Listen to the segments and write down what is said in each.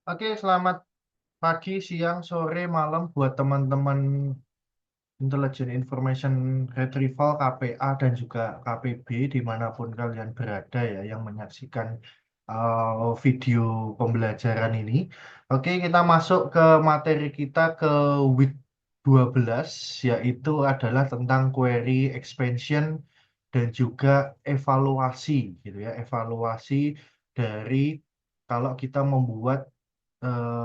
Oke, selamat pagi, siang, sore, malam buat teman-teman Intelligent Information Retrieval KPA dan juga KPB dimanapun kalian berada ya yang menyaksikan video pembelajaran ini. Oke, kita masuk ke materi kita ke week 12 yaitu adalah tentang query expansion dan juga evaluasi gitu ya. Evaluasi dari kalau kita membuat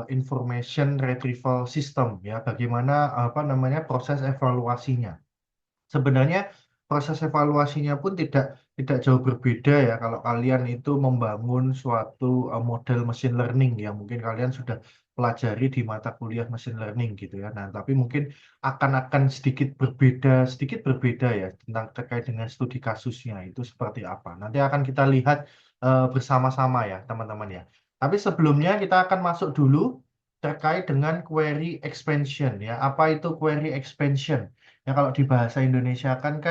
information retrieval system ya, bagaimana apa namanya proses evaluasinya. Sebenarnya proses evaluasinya pun tidak jauh berbeda ya kalau kalian itu membangun suatu model machine learning yang mungkin kalian sudah pelajari di mata kuliah machine learning gitu ya. Nah, tapi mungkin akan sedikit berbeda ya tentang terkait dengan studi kasusnya itu seperti apa. Nanti akan kita lihat bersama-sama ya, teman-teman ya. Tapi sebelumnya kita akan masuk dulu terkait dengan query expansion ya. Apa itu query expansion? Ya kalau di bahasa Indonesia kan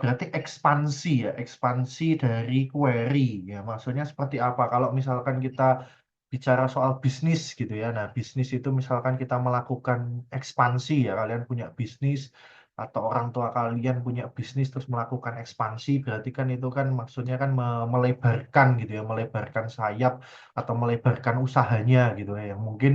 berarti ekspansi ya, ekspansi dari query ya. Maksudnya seperti apa? Kalau misalkan kita bicara soal bisnis gitu ya. Nah, bisnis itu misalkan kita melakukan ekspansi ya, kalian punya bisnis atau orang tua kalian punya bisnis terus melakukan ekspansi, berarti kan itu kan maksudnya kan melebarkan gitu ya, melebarkan sayap atau melebarkan usahanya gitu ya. Yang mungkin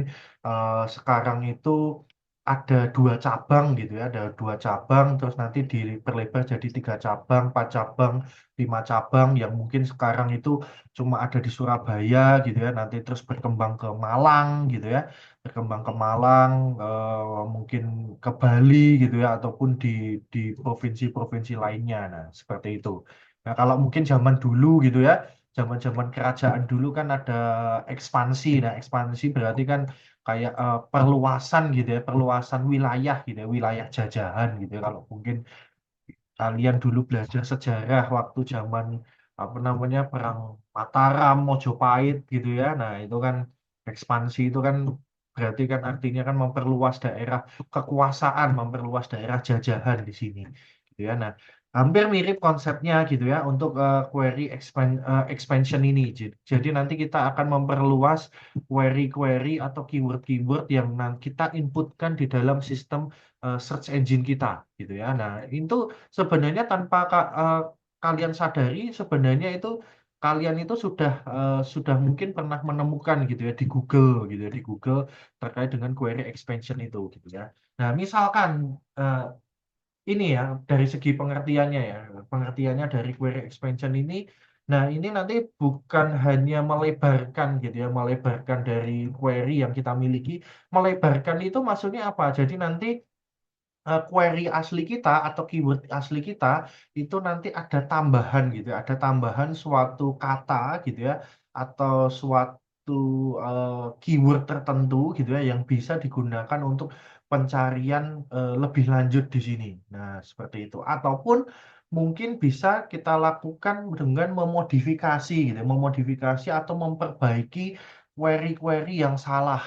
sekarang itu ada dua cabang gitu ya, ada dua cabang, terus nanti diperlebar jadi tiga cabang, empat cabang, lima cabang, yang mungkin sekarang itu cuma ada di Surabaya gitu ya, nanti terus berkembang ke Malang gitu ya, berkembang ke Malang, mungkin ke Bali gitu ya, ataupun di provinsi-provinsi lainnya. Nah, seperti itu. Nah, kalau mungkin zaman dulu gitu ya, zaman-zaman kerajaan dulu kan ada ekspansi. Nah, ekspansi berarti kan kayak perluasan gitu ya, perluasan wilayah gitu ya, wilayah jajahan gitu ya. Kalau mungkin kalian dulu belajar sejarah waktu zaman apa namanya perang Mataram, Mojopahit gitu ya. Nah, itu kan ekspansi itu kan berarti kan artinya kan memperluas daerah kekuasaan, memperluas daerah jajahan di sini gitu ya. Nah, hampir mirip konsepnya gitu ya untuk query expansion ini. Jadi nanti kita akan memperluas query-query atau keyword-keyword yang nanti kita inputkan di dalam sistem search engine kita gitu ya. Nah, itu sebenarnya tanpa kalian sadari sebenarnya itu kalian itu sudah mungkin pernah menemukan gitu ya di Google gitu ya di Google terkait dengan query expansion itu gitu ya. Nah, misalkan eh, ini ya dari segi pengertiannya ya, pengertiannya dari query expansion ini. Nah, ini nanti bukan hanya melebarkan gitu ya, melebarkan dari query yang kita miliki, melebarkan itu maksudnya apa? Jadi nanti query asli kita atau keyword asli kita itu nanti ada tambahan gitu ya, ada tambahan suatu kata gitu ya atau suatu keyword tertentu gitu ya yang bisa digunakan untuk pencarian lebih lanjut di sini. Nah, seperti itu. Ataupun mungkin bisa kita lakukan dengan memodifikasi gitu, ya, memodifikasi atau memperbaiki query-query yang salah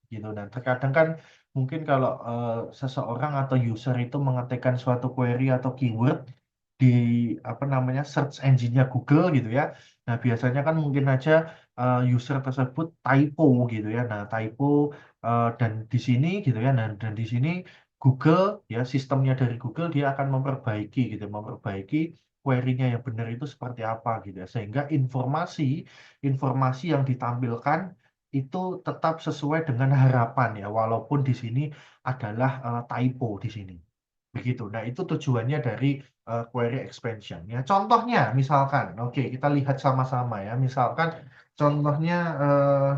gitu. Dan terkadang kan mungkin kalau seseorang atau user itu mengetikkan suatu query atau keyword di apa namanya search engine-nya Google gitu ya. Nah, biasanya kan mungkin aja user tersebut typo gitu ya. Nah, typo dan di sini gitu ya. Nah, dan di sini Google ya sistemnya dari Google dia akan memperbaiki gitu, memperbaiki query-nya yang benar itu seperti apa gitu ya. Sehingga informasi yang ditampilkan itu tetap sesuai dengan harapan ya, walaupun di sini adalah typo di sini. Begitu. Nah, itu tujuannya dari query expansion. Ya, contohnya misalkan, oke, kita lihat sama-sama ya. Misalkan contohnya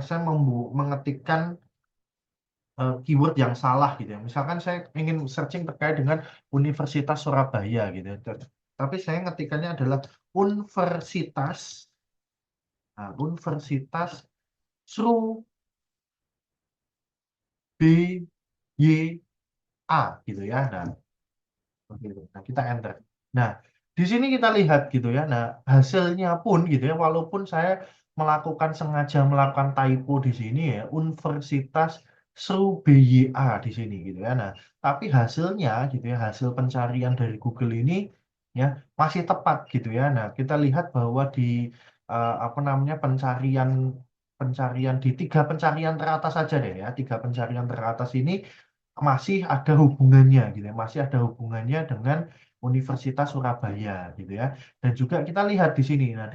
saya mengetikkan keyword yang salah gitu ya. Misalkan saya ingin searching terkait dengan Universitas Surabaya gitu ya. Tapi saya ngetikkannya adalah Universitas, Universitas Surabaya gitu ya. Nah, seperti itu. Nah, kita enter. Nah, di sini kita lihat gitu ya. Nah, hasilnya pun gitu ya, walaupun saya sengaja melakukan typo di sini ya, Universitas Sriwijaya di sini gitu ya. Nah, tapi hasilnya gitu ya, hasil pencarian dari Google ini ya masih tepat gitu ya. Nah, kita lihat bahwa di apa namanya pencarian pencarian di 3 pencarian teratas saja deh ya. 3 pencarian teratas ini masih ada hubungannya gitu ya, masih ada hubungannya dengan Universitas Surabaya gitu ya. Dan juga kita lihat di sini, nah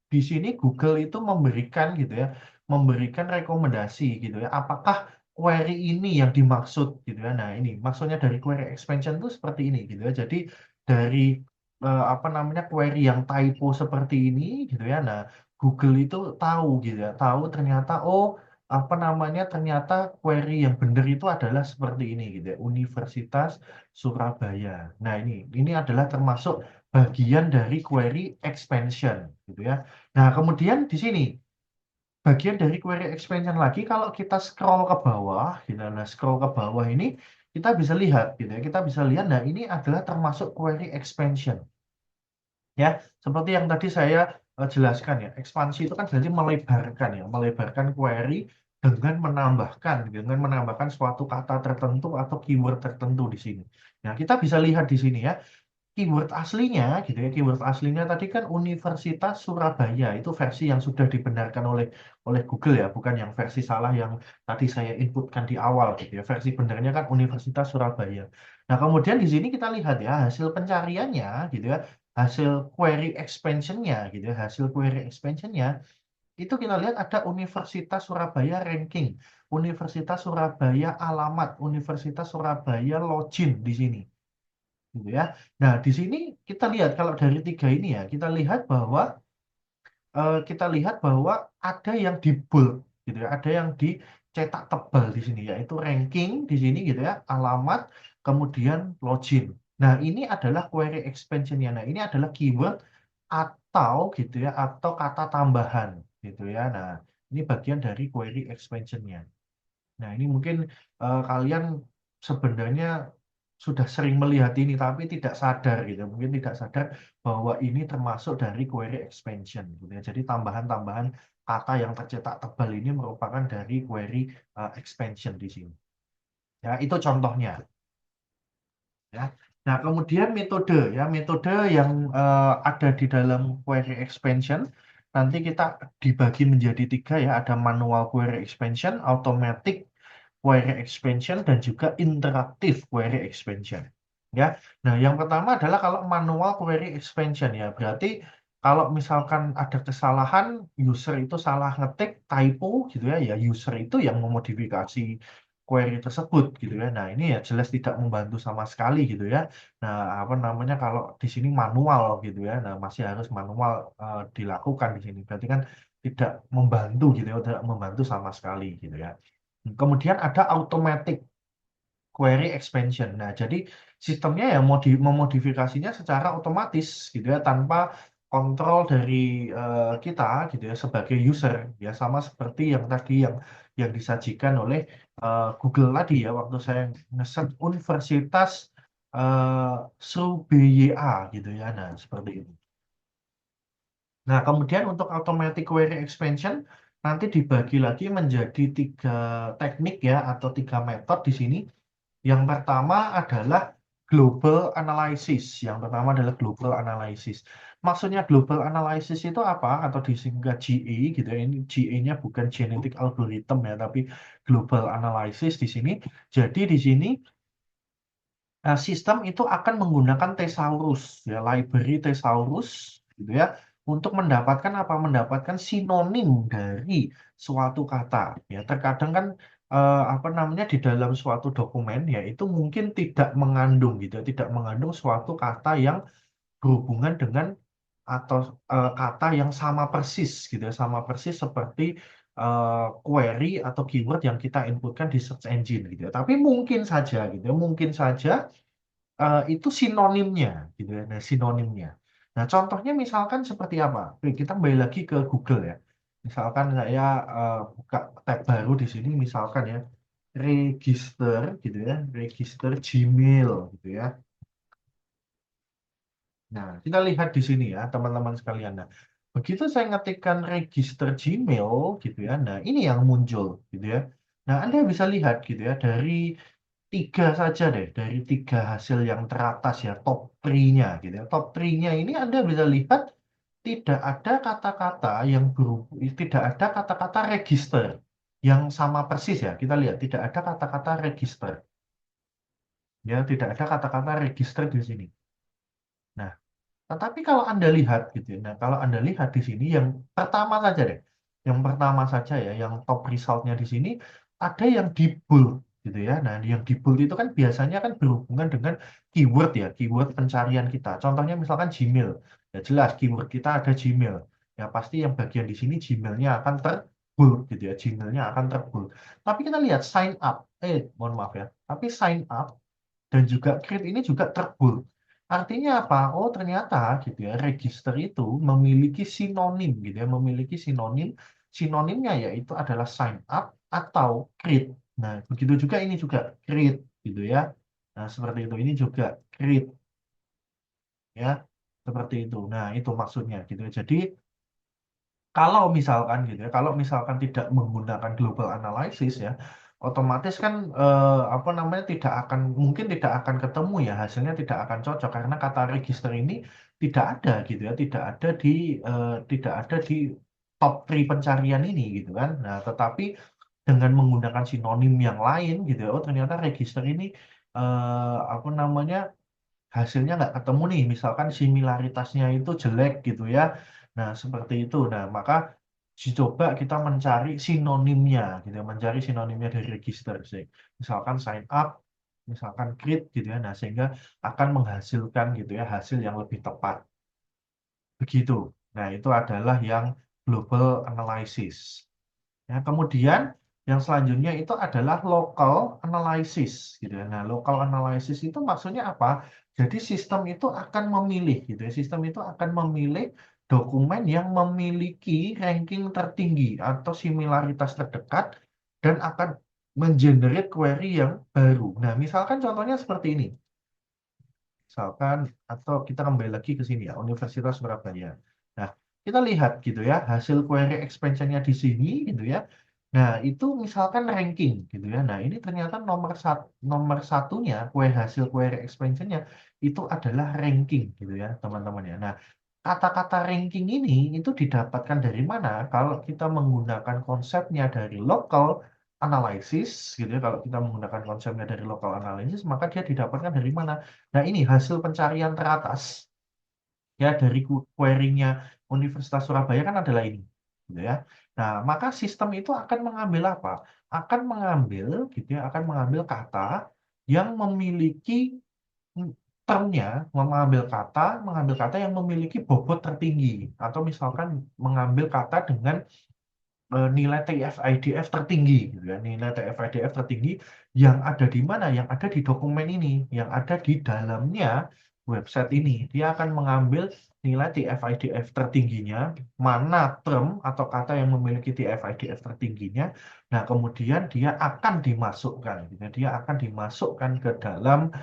di sini Google itu memberikan gitu ya, memberikan rekomendasi gitu ya. Apakah query ini yang dimaksud gitu ya. Nah, ini maksudnya dari query expansion itu seperti ini gitu ya. Jadi dari apa namanya query yang typo seperti ini gitu ya. Nah, Google itu tahu gitu ya, tahu ternyata oh apa namanya ternyata query yang benar itu adalah seperti ini gitu ya, Universitas Surabaya. Nah, ini adalah termasuk bagian dari query expansion gitu ya. Nah, kemudian di sini bagian dari query expansion lagi kalau kita scroll ke bawah gitu. Nah, scroll ke bawah ini kita bisa lihat gitu ya. Kita bisa lihat nah ini adalah termasuk query expansion. Ya, seperti yang tadi saya jelaskan ya, ekspansi itu kan berarti melebarkan ya, melebarkan query dengan menambahkan suatu kata tertentu atau keyword tertentu di sini. Nah, kita bisa lihat di sini ya, keyword aslinya gitu ya, keyword aslinya tadi kan Universitas Surabaya, itu versi yang sudah dibenarkan oleh oleh Google ya, bukan yang versi salah yang tadi saya inputkan di awal gitu ya. Versi benernya kan Universitas Surabaya. Nah, kemudian di sini kita lihat ya hasil pencariannya gitu ya, hasil query expansionnya gitu ya, hasil query expansionnya itu kita lihat ada Universitas Surabaya ranking, Universitas Surabaya alamat, Universitas Surabaya login di sini gitu ya. Nah, di sini kita lihat kalau dari 3 ini ya, kita lihat bahwa ada yang di bold gitu ya, ada yang dicetak tebal di sini yaitu ranking di sini gitu ya, alamat, kemudian login. Nah, ini adalah query expansion-nya. Nah, ini adalah keyword atau gitu ya, atau kata tambahan gitu ya. Nah, ini bagian dari query expansion-nya. Nah, ini mungkin kalian sebenarnya sudah sering melihat ini, tapi tidak sadar gitu. Mungkin tidak sadar bahwa ini termasuk dari query expansion gitu ya. Jadi tambahan-tambahan kata yang tercetak tebal ini merupakan dari query expansion di sini. Ya, itu contohnya. Ya. Nah, kemudian metode ya, metode yang ada di dalam query expansion nanti kita dibagi menjadi 3 ya, ada manual query expansion, automatic query expansion dan juga interactive query expansion. Ya. Nah, yang pertama adalah kalau manual query expansion ya, berarti kalau misalkan ada kesalahan user itu salah ngetik typo gitu ya, ya user itu yang memodifikasi query tersebut gitu ya. Nah, ini ya jelas tidak membantu sama sekali gitu ya. Nah, apa namanya kalau di sini manual gitu ya. Nah, masih harus manual dilakukan di sini. Berarti kan tidak membantu gitu ya, tidak membantu sama sekali gitu ya. Kemudian ada automatic query expansion. Nah, jadi sistemnya ya memodifikasinya secara otomatis gitu ya tanpa kontrol dari kita gitu ya sebagai user ya sama seperti yang tadi yang disajikan oleh Google tadi ya waktu saya ngeset Universitas eh, Surabaya gitu ya. Nah, seperti itu. Nah, kemudian untuk automatic query expansion nanti dibagi lagi menjadi 3 teknik ya atau 3 metode di sini. Yang pertama adalah global analysis. Yang pertama adalah global analysis. Maksudnya global analysis itu apa? Atau disingkat GA gitu ya. Ini GA-nya bukan genetic algorithm ya, tapi global analysis di sini. Jadi di sini sistem itu akan menggunakan thesaurus ya, library thesaurus gitu ya untuk mendapatkan apa? Mendapatkan sinonim dari suatu kata ya. Terkadang kan apa namanya di dalam suatu dokumen ya itu mungkin tidak mengandung gitu, ya, tidak mengandung suatu kata yang berhubungan dengan atau kata yang sama persis gitu ya, sama persis seperti query atau keyword yang kita inputkan di search engine gitu ya. Tapi mungkin saja gitu ya, mungkin saja itu sinonimnya gitu ya. Nah, sinonimnya. Nah, contohnya misalkan seperti apa? Oke, kita kembali lagi ke Google ya. Misalkan saya buka tab baru di sini misalkan ya register gitu ya, register Gmail gitu ya. Nah, kita lihat di sini ya, teman-teman sekalian. Nah, begitu saya ngetikkan register Gmail gitu ya. Nah, ini yang muncul gitu ya. Nah, Anda bisa lihat gitu ya dari 3 saja deh, dari 3 hasil yang teratas ya, top 3-nya gitu ya. Top 3-nya ini Anda bisa lihat tidak ada kata-kata yang tidak ada kata-kata register yang sama persis ya. Kita lihat tidak ada kata-kata register. Ya, tidak ada kata-kata register di sini. Nah, tetapi kalau Anda lihat gitu ya. Nah, kalau Anda lihat di sini yang pertama saja deh. Yang pertama saja ya, yang top resultnya di sini ada yang di bold gitu ya. Nah, yang di bold itu kan biasanya kan berhubungan dengan keyword ya, keyword pencarian kita. Contohnya misalkan Gmail. Ya jelas keyword kita ada Gmail. Ya pasti yang bagian di sini Gmailnya akan terbold gitu ya. Gmailnya akan terbold. Tapi kita lihat sign up. Mohon maaf ya. Tapi sign up dan juga create ini juga terbold. Artinya apa? Oh, ternyata gitu ya, register itu memiliki sinonim gitu ya, memiliki sinonim. Sinonimnya yaitu adalah sign up atau create. Nah, begitu juga ini juga create gitu ya. Nah, seperti itu. Ini juga create ya. Seperti itu. Nah, itu maksudnya gitu ya. Jadi kalau misalkan gitu ya, kalau misalkan tidak menggunakan global analysis ya, otomatis kan apa namanya mungkin tidak akan ketemu ya, hasilnya tidak akan cocok karena kata register ini tidak ada gitu ya, tidak ada di top 3 pencarian ini gitu kan. Nah, tetapi dengan menggunakan sinonim yang lain gitu ya, oh ternyata register ini apa namanya hasilnya nggak ketemu nih, misalkan similaritasnya itu jelek gitu ya. Nah, seperti itu. Nah, maka coba kita mencari sinonimnya, gitu ya, mencari sinonimnya dari register sih. Misalkan sign up, misalkan create gitu ya. Nah, sehingga akan menghasilkan gitu ya hasil yang lebih tepat. Begitu. Nah, itu adalah yang global analysis. Ya, kemudian yang selanjutnya itu adalah local analysis gitu ya. Nah, local analysis itu maksudnya apa? Jadi sistem itu akan memilih gitu ya. Sistem itu akan memilih dokumen yang memiliki ranking tertinggi atau similaritas terdekat dan akan mengenerate query yang baru. Nah, misalkan contohnya seperti ini. Misalkan atau kita kembali lagi ke sini ya, Universitas Surabaya. Nah, kita lihat gitu ya, hasil query expansion-nya di sini gitu ya. Nah, itu misalkan ranking gitu ya. Nah, ini ternyata nomor satunya hasil query expansion-nya itu adalah ranking gitu ya, teman-teman ya. Nah, kata-kata ranking ini itu didapatkan dari mana? Kalau kita menggunakan konsepnya dari local analysis gitu ya. Kalau kita menggunakan konsepnya dari local analysis, maka dia didapatkan dari mana? Nah, ini hasil pencarian teratas ya dari query-nya Universitas Surabaya kan adalah ini, gitu ya. Nah, maka sistem itu akan mengambil apa? Akan mengambil gitu ya, akan mengambil kata yang memiliki mm, termnya, mengambil kata yang memiliki bobot tertinggi atau misalkan mengambil kata dengan nilai TF-IDF tertinggi gitu ya. Nilai TF-IDF tertinggi yang ada di mana? Yang ada di dokumen ini, yang ada di dalamnya website ini. Dia akan mengambil nilai TF-IDF tertingginya, mana term atau kata yang memiliki TF-IDF tertingginya. Nah, kemudian dia akan dimasukkan gitu ya. Dia akan dimasukkan ke dalam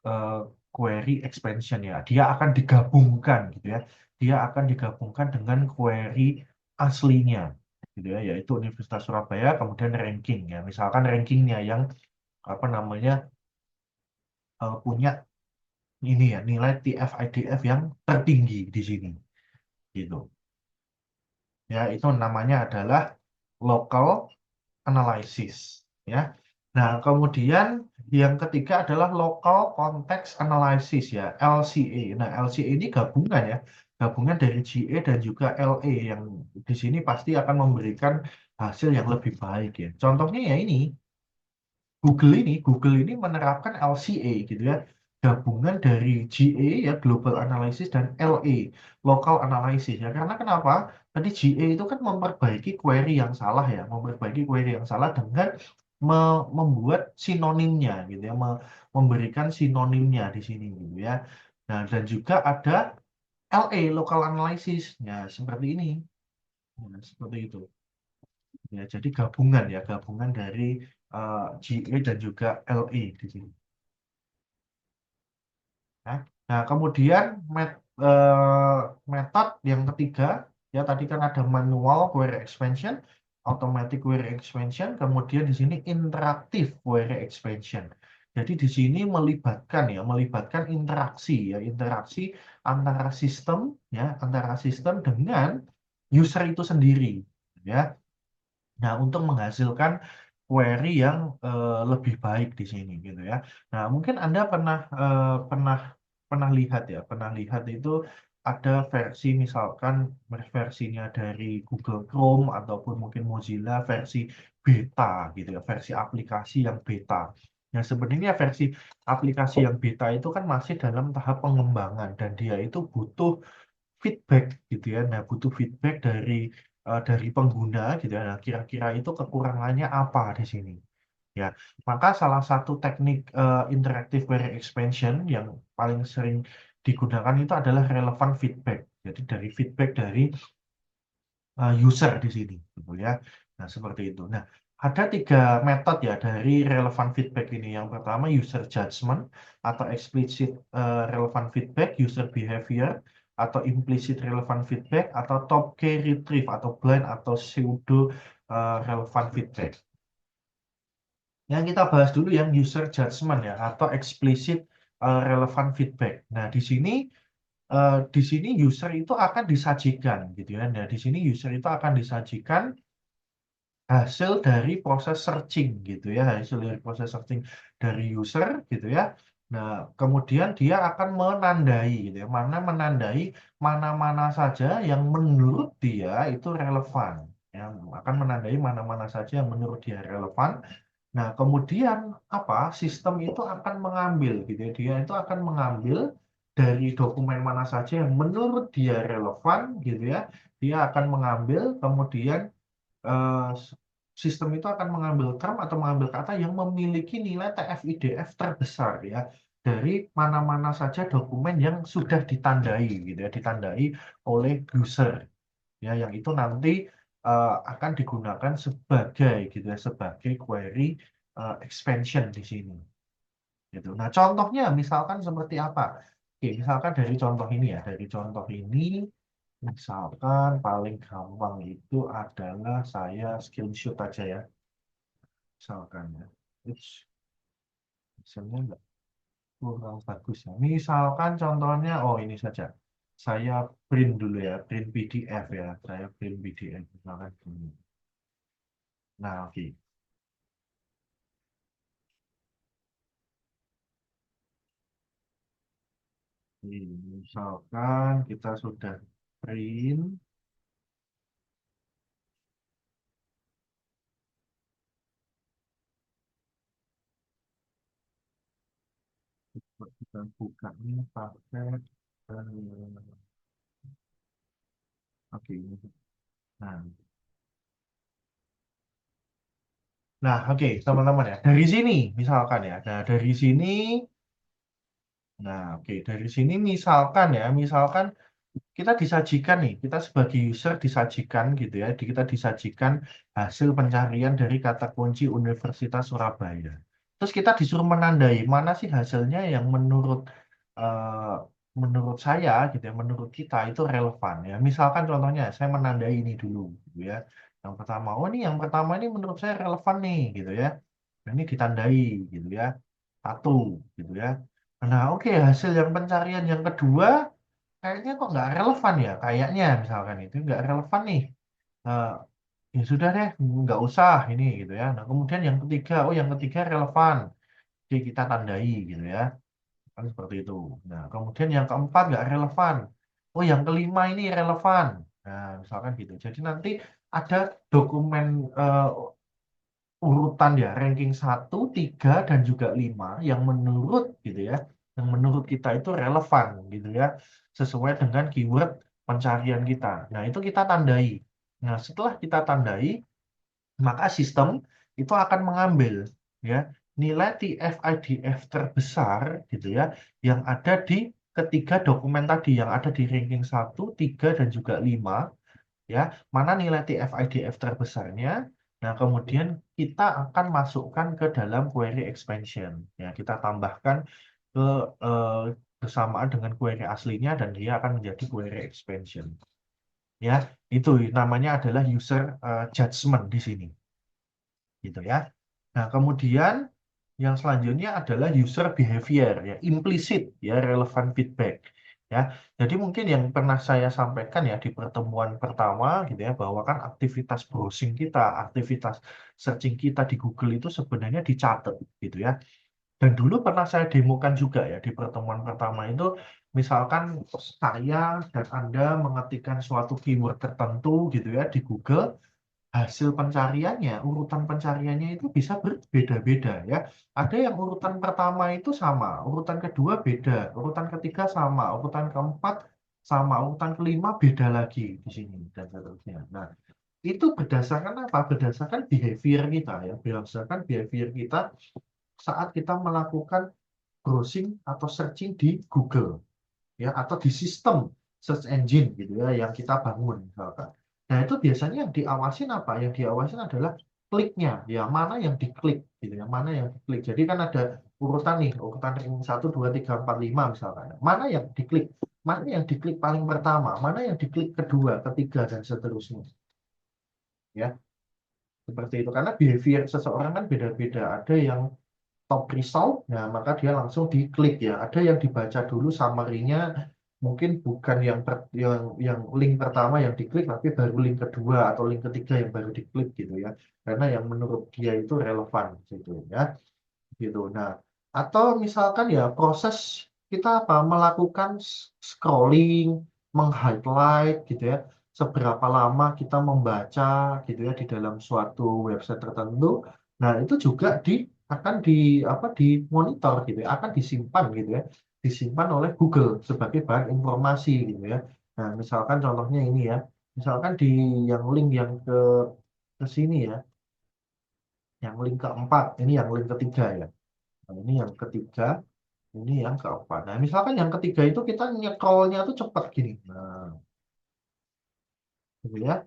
eh, query expansion ya. Dia akan digabungkan gitu ya. Dia akan digabungkan dengan query aslinya gitu ya, yaitu Universitas Surabaya kemudian ranking ya. Misalkan rankingnya yang apa namanya punya ini ya nilai TF-IDF yang tertinggi di sini gitu. Ya, itu namanya adalah local analysis ya. Nah, kemudian yang ketiga adalah local context analysis ya, LCA. Nah, LCA ini gabungan ya, gabungan dari GA dan juga LA yang di sini pasti akan memberikan hasil yang lebih baik ya. Contohnya ya ini Google ini menerapkan LCA gitu ya, gabungan dari GA ya Global Analysis dan LA Local Analysis ya. Karena kenapa? Tadi GA itu kan memperbaiki query yang salah ya, memperbaiki query yang salah dengan membuat sinonimnya gitu ya, memberikan sinonimnya di sini gitu ya. Nah, dan juga ada LA Local Analysis ya, seperti ini. Nah, seperti itu. Ya, jadi gabungan dari GA dan juga LA di sini. Ya. Nah, kemudian metode yang ketiga, ya tadi kan ada manual query expansion, automatic query expansion, kemudian di sini interaktif query expansion. Jadi di sini melibatkan interaksi ya, interaksi antara sistem ya, antara sistem dengan user itu sendiri ya. Nah, untuk menghasilkan query yang lebih baik di sini gitu ya. Nah, mungkin Anda pernah lihat ya, pernah lihat itu ada versi misalkan versinya dari Google Chrome ataupun mungkin Mozilla versi beta gitu ya, versi aplikasi yang beta. Nah, sebenarnya versi aplikasi yang beta itu kan masih dalam tahap pengembangan dan dia itu butuh feedback gitu ya. Nah, butuh feedback dari pengguna gitu ya. Nah, kira-kira itu kekurangannya apa di sini? Ya, maka salah satu teknik interactive query expansion yang paling sering digunakan itu adalah relevant feedback. Jadi dari feedback dari user di sini, gitu ya. Nah, seperti itu. Nah, ada 3 metode ya dari relevant feedback ini. Yang pertama user judgment atau explicit relevant feedback, user behavior atau implicit relevant feedback atau top key retrieve atau blind atau pseudo relevant feedback. Yang kita bahas dulu yang user judgment ya atau explicit relevant feedback. Nah, di sini user itu akan disajikan gitu ya. Nah, di sini user itu akan disajikan hasil dari proses searching gitu ya, hasil dari proses searching dari user gitu ya. Nah, kemudian dia akan menandai gitu ya, menandai mana-mana saja yang menurut dia itu relevan. Ya, akan menandai mana-mana saja yang menurut dia relevan. Nah, kemudian apa? Sistem itu akan mengambil gitu ya. Dia itu akan mengambil dari dokumen mana saja yang menurut dia relevan gitu ya. Dia akan mengambil kemudian eh, sistem itu akan mengambil term atau mengambil kata yang memiliki nilai TF-IDF terbesar ya dari mana-mana saja dokumen yang sudah ditandai gitu ya, ditandai oleh user ya, yang itu nanti akan digunakan sebagai gitu ya, sebagai query expansion di sini gitu. Nah, contohnya misalkan seperti apa? Oke, misalkan dari contoh ini ya, dari contoh ini misalkan paling gampang itu adalah saya screenshot aja ya, misalkan ya. Ups, misalnya nggak kurang bagus ya. Misalkan contohnya, oh ini saja. Saya print dulu ya, print PDF ya. Saya print PDF misalkan gini. Nah, oke. Ini, misalkan kita sudah print, kita bukanya pakai, oke. Nah, nah, oke, teman-teman ya. Dari sini, misalkan ya. Nah, dari sini, nah, oke, dari sini misalkan ya, misalkan kita disajikan nih, kita sebagai user disajikan gitu ya, kita disajikan hasil pencarian dari kata kunci Universitas Surabaya. Terus kita disuruh menandai mana sih hasilnya yang eh, menurut saya gitu ya, menurut kita itu relevan ya. Misalkan contohnya saya menandai ini dulu gitu ya. Yang pertama, oh ini yang pertama ini menurut saya relevan nih gitu ya. Ini ditandai gitu ya. Satu gitu ya. Nah, oke, hasil yang pencarian yang kedua kayaknya kok nggak relevan ya, kayaknya misalkan itu nggak relevan nih. Eh, ya sudah deh, nggak usah ini gitu ya. Nah, kemudian yang ketiga, oh yang ketiga relevan, jadi kita tandai gitu ya, kan seperti itu. Nah, kemudian yang keempat nggak relevan, oh yang kelima ini relevan. Nah, misalkan gitu. Jadi nanti ada dokumen urutan ya, ranking 1, 3 dan juga 5 yang menurut gitu ya, yang menurut kita itu relevan gitu ya, sesuai dengan keyword pencarian kita. Nah, itu kita tandai. Nah, setelah kita tandai, maka sistem itu akan mengambil ya nilai TF-IDF terbesar gitu ya yang ada di ketiga dokumen tadi yang ada di ranking 1, 3 dan juga 5 ya, mana nilai TF-IDF terbesarnya. Nah, kemudian kita akan masukkan ke dalam query expansion. Ya, kita tambahkan ke eh, bersamaan dengan query aslinya dan dia akan menjadi query expansion. Ya, itu namanya adalah user judgment di sini, gitu ya. Nah, kemudian Yang selanjutnya adalah user behavior, ya, implisit, ya, relevant feedback. Ya, jadi mungkin yang pernah saya sampaikan ya di pertemuan pertama gitu ya, bahwa kan aktivitas browsing kita, aktivitas searching kita di Google itu sebenarnya dicatat gitu ya. Dan dulu pernah saya demokan juga ya di pertemuan pertama itu, misalkan saya dan Anda mengetikkan suatu keyword tertentu gitu ya di Google, hasil pencariannya, urutan pencariannya itu bisa berbeda-beda ya. Ada yang urutan pertama itu sama, urutan kedua beda, urutan ketiga sama, urutan keempat sama, urutan kelima beda lagi di sini dan seterusnya. Nah, itu berdasarkan apa? Berdasarkan behavior kita ya, berdasarkan behavior kita saat kita melakukan browsing atau searching di Google ya, atau di sistem search engine gitu ya yang kita bangun misalkan. Nah, itu biasanya yang diawasin apa? Yang diawasin adalah kliknya, ya, mana yang diklik gitu ya, mana yang diklik. Jadi kan ada urutan nih, urutan ranking 1 2 3 4 5 misalkan. Mana yang diklik? Mana yang diklik paling pertama? Mana yang diklik kedua, ketiga dan seterusnya. Ya, seperti itu. Karena behavior seseorang kan beda-beda. Ada yang top result, nah maka dia langsung diklik ya. Ada yang dibaca dulu summary-nya, mungkin bukan yang link pertama yang diklik, tapi baru link kedua atau link ketiga yang baru diklik gitu ya. Karena yang menurut dia itu relevan gitu ya. Gitu. Nah, atau misalkan ya proses kita apa melakukan scrolling, meng-highlight gitu ya. Seberapa lama kita membaca gitu ya di dalam suatu website tertentu. Nah, itu juga akan dimonitor gitu ya, akan disimpan gitu ya. Disimpan oleh Google sebagai bahan informasi gitu ya. Nah, misalkan contohnya ini ya. Misalkan di yang link yang ke sini ya, yang link keempat, ini yang link ketiga ya. Nah, ini yang ketiga, ini yang keempat. Nah, misalkan yang ketiga itu kita nyekrolnya tuh cepat gini. Nah, gitu ya.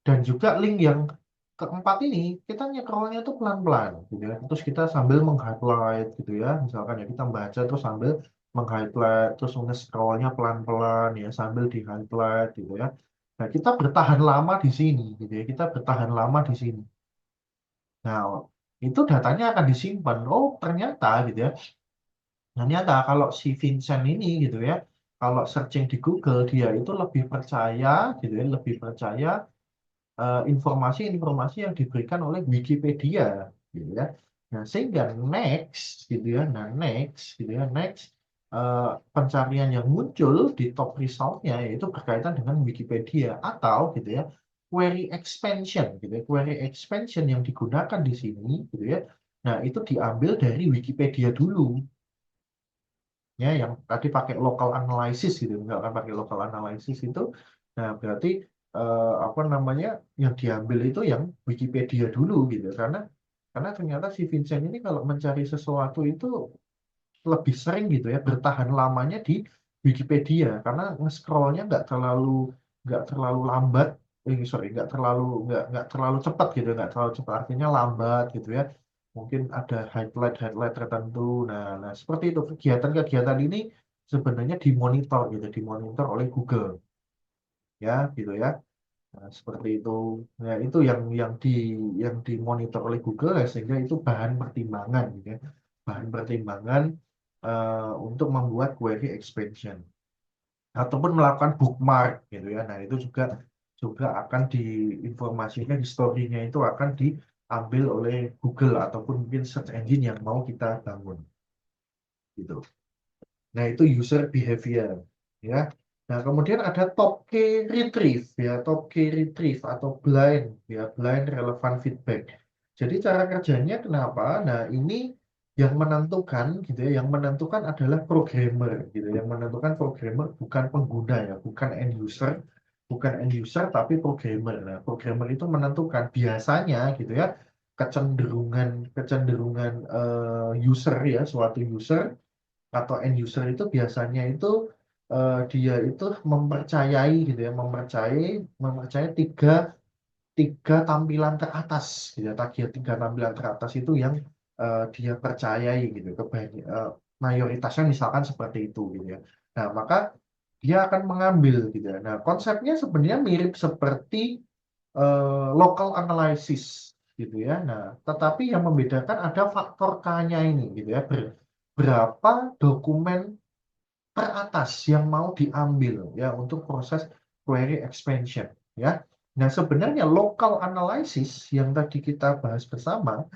Dan juga link yang keempat ini, kita nyekrolnya tuh pelan-pelan, gitu ya. Terus kita sambil meng-highlight, gitu ya. Misalkan ya, kita baca terus sambil meng-highlight, terus nge-scrollnya pelan-pelan, ya, sambil di-highlight, gitu ya. Nah, kita bertahan lama di sini, gitu ya. Kita bertahan lama di sini. Nah, itu datanya akan disimpan. Oh, ternyata, gitu ya. Ternyata kalau si Vincent ini gitu ya, kalau searching di Google dia itu lebih percaya gitu ya, lebih percaya informasi-informasi yang diberikan oleh Wikipedia gitu ya. Nah, sehingga next gitu ya, nah next gitu ya, next pencarian yang muncul di top resultnya yaitu berkaitan dengan Wikipedia atau gitu ya, query expansion gitu ya, query expansion yang digunakan di sini gitu ya. Nah, itu diambil dari Wikipedia dulu ya, yang tadi pakai local analysis gitu, misalkan pakai local analysis itu, nah berarti apa namanya yang diambil itu yang Wikipedia dulu gitu, karena ternyata si Vincent ini kalau mencari sesuatu itu lebih sering gitu ya, bertahan lamanya di Wikipedia karena nge-scrollnya nggak terlalu lambat, sorry, nggak terlalu cepat gitu, nggak terlalu cepat artinya lambat gitu ya, mungkin ada highlight tertentu. Nah, seperti itu kegiatan-kegiatan ini sebenarnya dimonitor gitu, dimonitor oleh Google ya gitu ya. Nah, seperti itu. Nah, itu yang dimonitor oleh Google ya, sehingga itu bahan pertimbangan gitu ya. Bahan pertimbangan untuk membuat query expansion ataupun melakukan bookmark gitu ya. Nah, itu juga juga akan diinformasikan di story-nya itu akan diambil oleh Google ataupun mungkin search engine yang mau kita bangun gitu. Nah, itu user behavior ya. Nah, kemudian ada top key retrieve ya, top key retrieve atau blind ya, blind relevant feedback. Jadi cara kerjanya kenapa? Nah, ini yang menentukan gitu ya, yang menentukan adalah programmer gitu. Yang menentukan programmer bukan pengguna ya, bukan end user, bukan end user tapi programmer. Nah, programmer itu menentukan biasanya gitu ya, kecenderungan kecenderungan user ya, suatu user atau end user itu biasanya itu dia itu mempercayai gitu ya, mempercayai tiga tiga tampilan teratas gitu ya, tiga tampilan teratas itu yang dia percayai gitu, mayoritasnya misalkan seperti itu gitu ya. Nah, maka dia akan mengambil gitu ya. Nah, konsepnya sebenarnya mirip seperti local analysis gitu ya. Nah, tetapi yang membedakan ada faktor K-nya ini gitu ya. Berapa dokumen teratas yang mau diambil ya untuk proses query expansion ya. Nah, sebenarnya local analysis yang tadi kita bahas bersama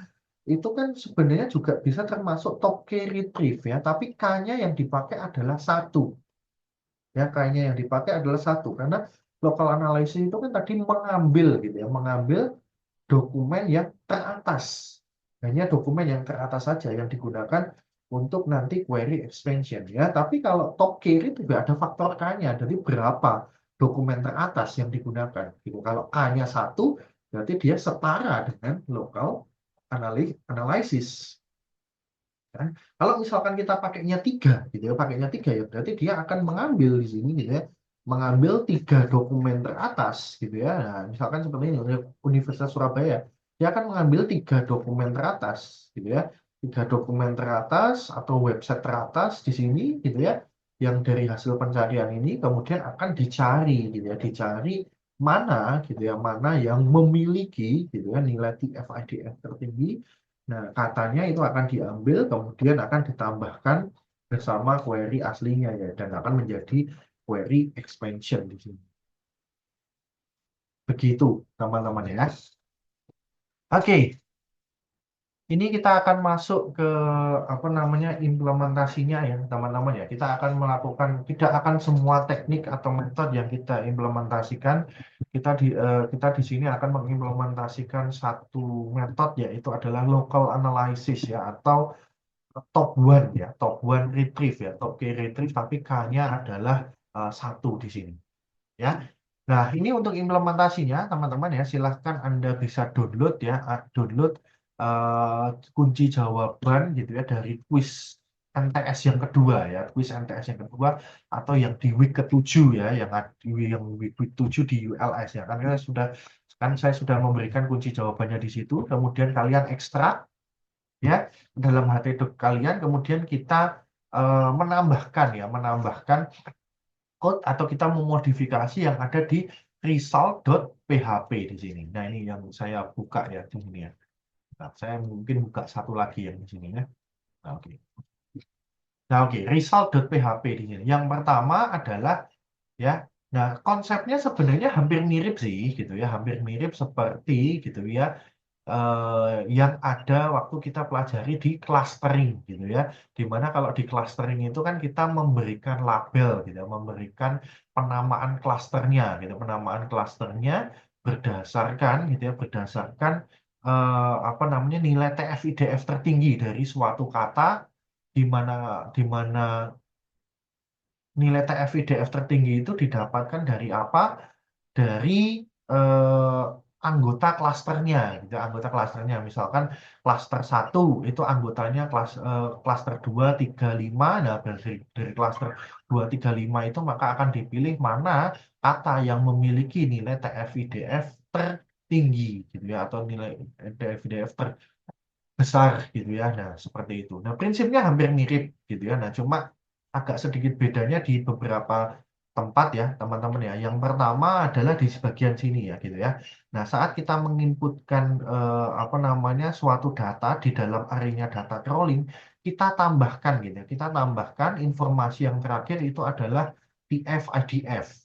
itu kan sebenarnya juga bisa termasuk top key retrieve ya, tapi K-nya yang dipakai adalah satu. Ya, K-nya yang dipakai adalah satu karena local analysis itu kan tadi mengambil gitu ya, mengambil dokumen yang teratas. Hanya dokumen yang teratas saja yang digunakan untuk nanti query expansion ya. Tapi kalau top query juga ada faktor K-nya. Jadi berapa dokumen teratas yang digunakan gitu. Kalau K-nya satu, berarti dia setara dengan local analysis. Kan? Kalau misalkan kita pakainya tiga, gitu ya, pakainya tiga ya, berarti dia akan mengambil di sini, gitu ya, mengambil tiga dokumen teratas, gitu ya. Nah, misalkan seperti ini Universitas Surabaya, dia akan mengambil tiga dokumen teratas, gitu ya, tiga dokumen teratas atau website teratas di sini, gitu ya, yang dari hasil pencarian ini kemudian akan dicari, gitu ya, dicari mana, gitu ya, mana yang memiliki, gitu ya, nilai TF-IDF tertinggi. Nah, katanya itu akan diambil, kemudian akan ditambahkan bersama query aslinya ya, dan akan menjadi query expansion di sini. Begitu, teman-teman ya. Oke, ini kita akan masuk ke apa namanya implementasinya ya, teman-teman ya. Kita akan melakukan tidak akan semua teknik atau metode yang kita implementasikan. Kita di sini akan mengimplementasikan satu metode yaitu adalah local analysis ya atau top one ya, top one retrieve ya, top key retrieve tapi K-nya adalah satu di sini ya. Nah, ini untuk implementasinya teman-teman ya, silahkan Anda bisa download ya, download kunci jawaban gitu ya dari quiz NTS yang kedua ya, quiz NTS yang kedua atau yang di week ke-7 ya, yang week 7 di ULS ya. Saya sudah memberikan kunci jawabannya di situ, kemudian kalian ekstrak ya dalam HTTP kalian, kemudian kita menambahkan code atau kita memodifikasi yang ada di result.php di sini. Nah, ini yang saya buka ya di sini ya. Nah, saya mungkin buka satu lagi yang di sini ya. Nah, oke. Nah, oke, result.php di sini. Yang pertama adalah ya. Nah, konsepnya sebenarnya hampir mirip sih gitu ya, hampir mirip seperti gitu ya yang ada waktu kita pelajari di clustering gitu ya. Dimana kalau di clustering itu kan kita memberikan label gitu, memberikan penamaan klasternya gitu, penamaan klasternya berdasarkan gitu ya, berdasarkan apa namanya nilai TF-IDF tertinggi dari suatu kata di mana di mana nilai TF-IDF tertinggi itu didapatkan dari apa? Dari eh, anggota klasternya gitu. Anggota klasternya misalkan klaster satu itu anggotanya klaster 2 3 5. Nah dari klaster 2 3 5 itu maka akan dipilih mana kata yang memiliki nilai TF-IDF tertinggi gitu ya atau nilai TF-IDF terbesar gitu ya. Nah, seperti itu. Nah, prinsipnya hampir mirip gitu ya. Nah, cuma agak sedikit bedanya di beberapa tempat ya, teman-teman ya. Yang pertama adalah di bagian sini ya, gitu ya. Nah, saat kita menginputkan apa namanya suatu data di dalam arena data crawling, kita tambahkan gitu ya. Kita tambahkan informasi yang terakhir itu adalah TF-IDF.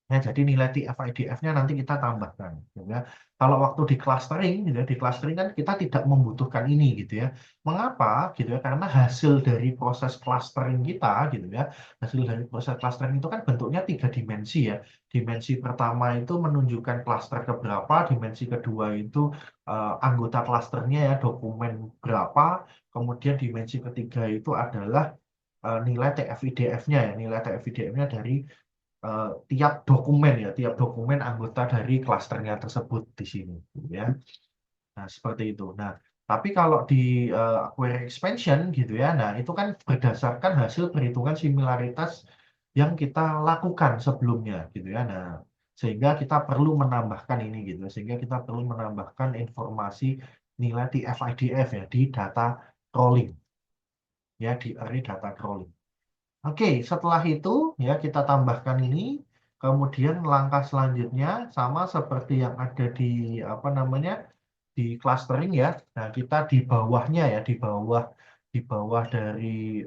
Ya, jadi nilai TF-IDF-nya nanti kita tambahkan, gitu ya. Kalau waktu di clustering, gitu ya, di clustering kan kita tidak membutuhkan ini, gitu ya. Mengapa? Gitu ya, karena hasil dari proses clustering kita, gitu ya, hasil dari proses clustering itu kan bentuknya 3 dimensi ya. Dimensi pertama itu menunjukkan cluster keberapa, dimensi kedua itu anggota clusternya ya, dokumen berapa, kemudian dimensi ketiga itu adalah nilai TF-IDF-nya ya, nilai TF-IDF-nya dari tiap dokumen anggota dari klasternya tersebut di sini, gitu ya. Nah, seperti itu. Nah, tapi kalau di query expansion gitu ya, nah itu kan berdasarkan hasil perhitungan similaritas yang kita lakukan sebelumnya, gitu ya. Nah, sehingga kita perlu menambahkan ini gitu, sehingga kita perlu menambahkan informasi nilai TF-IDF ya di data crawling, ya di array data crawling. Oke, setelah itu ya kita tambahkan ini, kemudian langkah selanjutnya sama seperti yang ada di apa namanya di clustering ya. Nah, kita di bawahnya ya, di bawah dari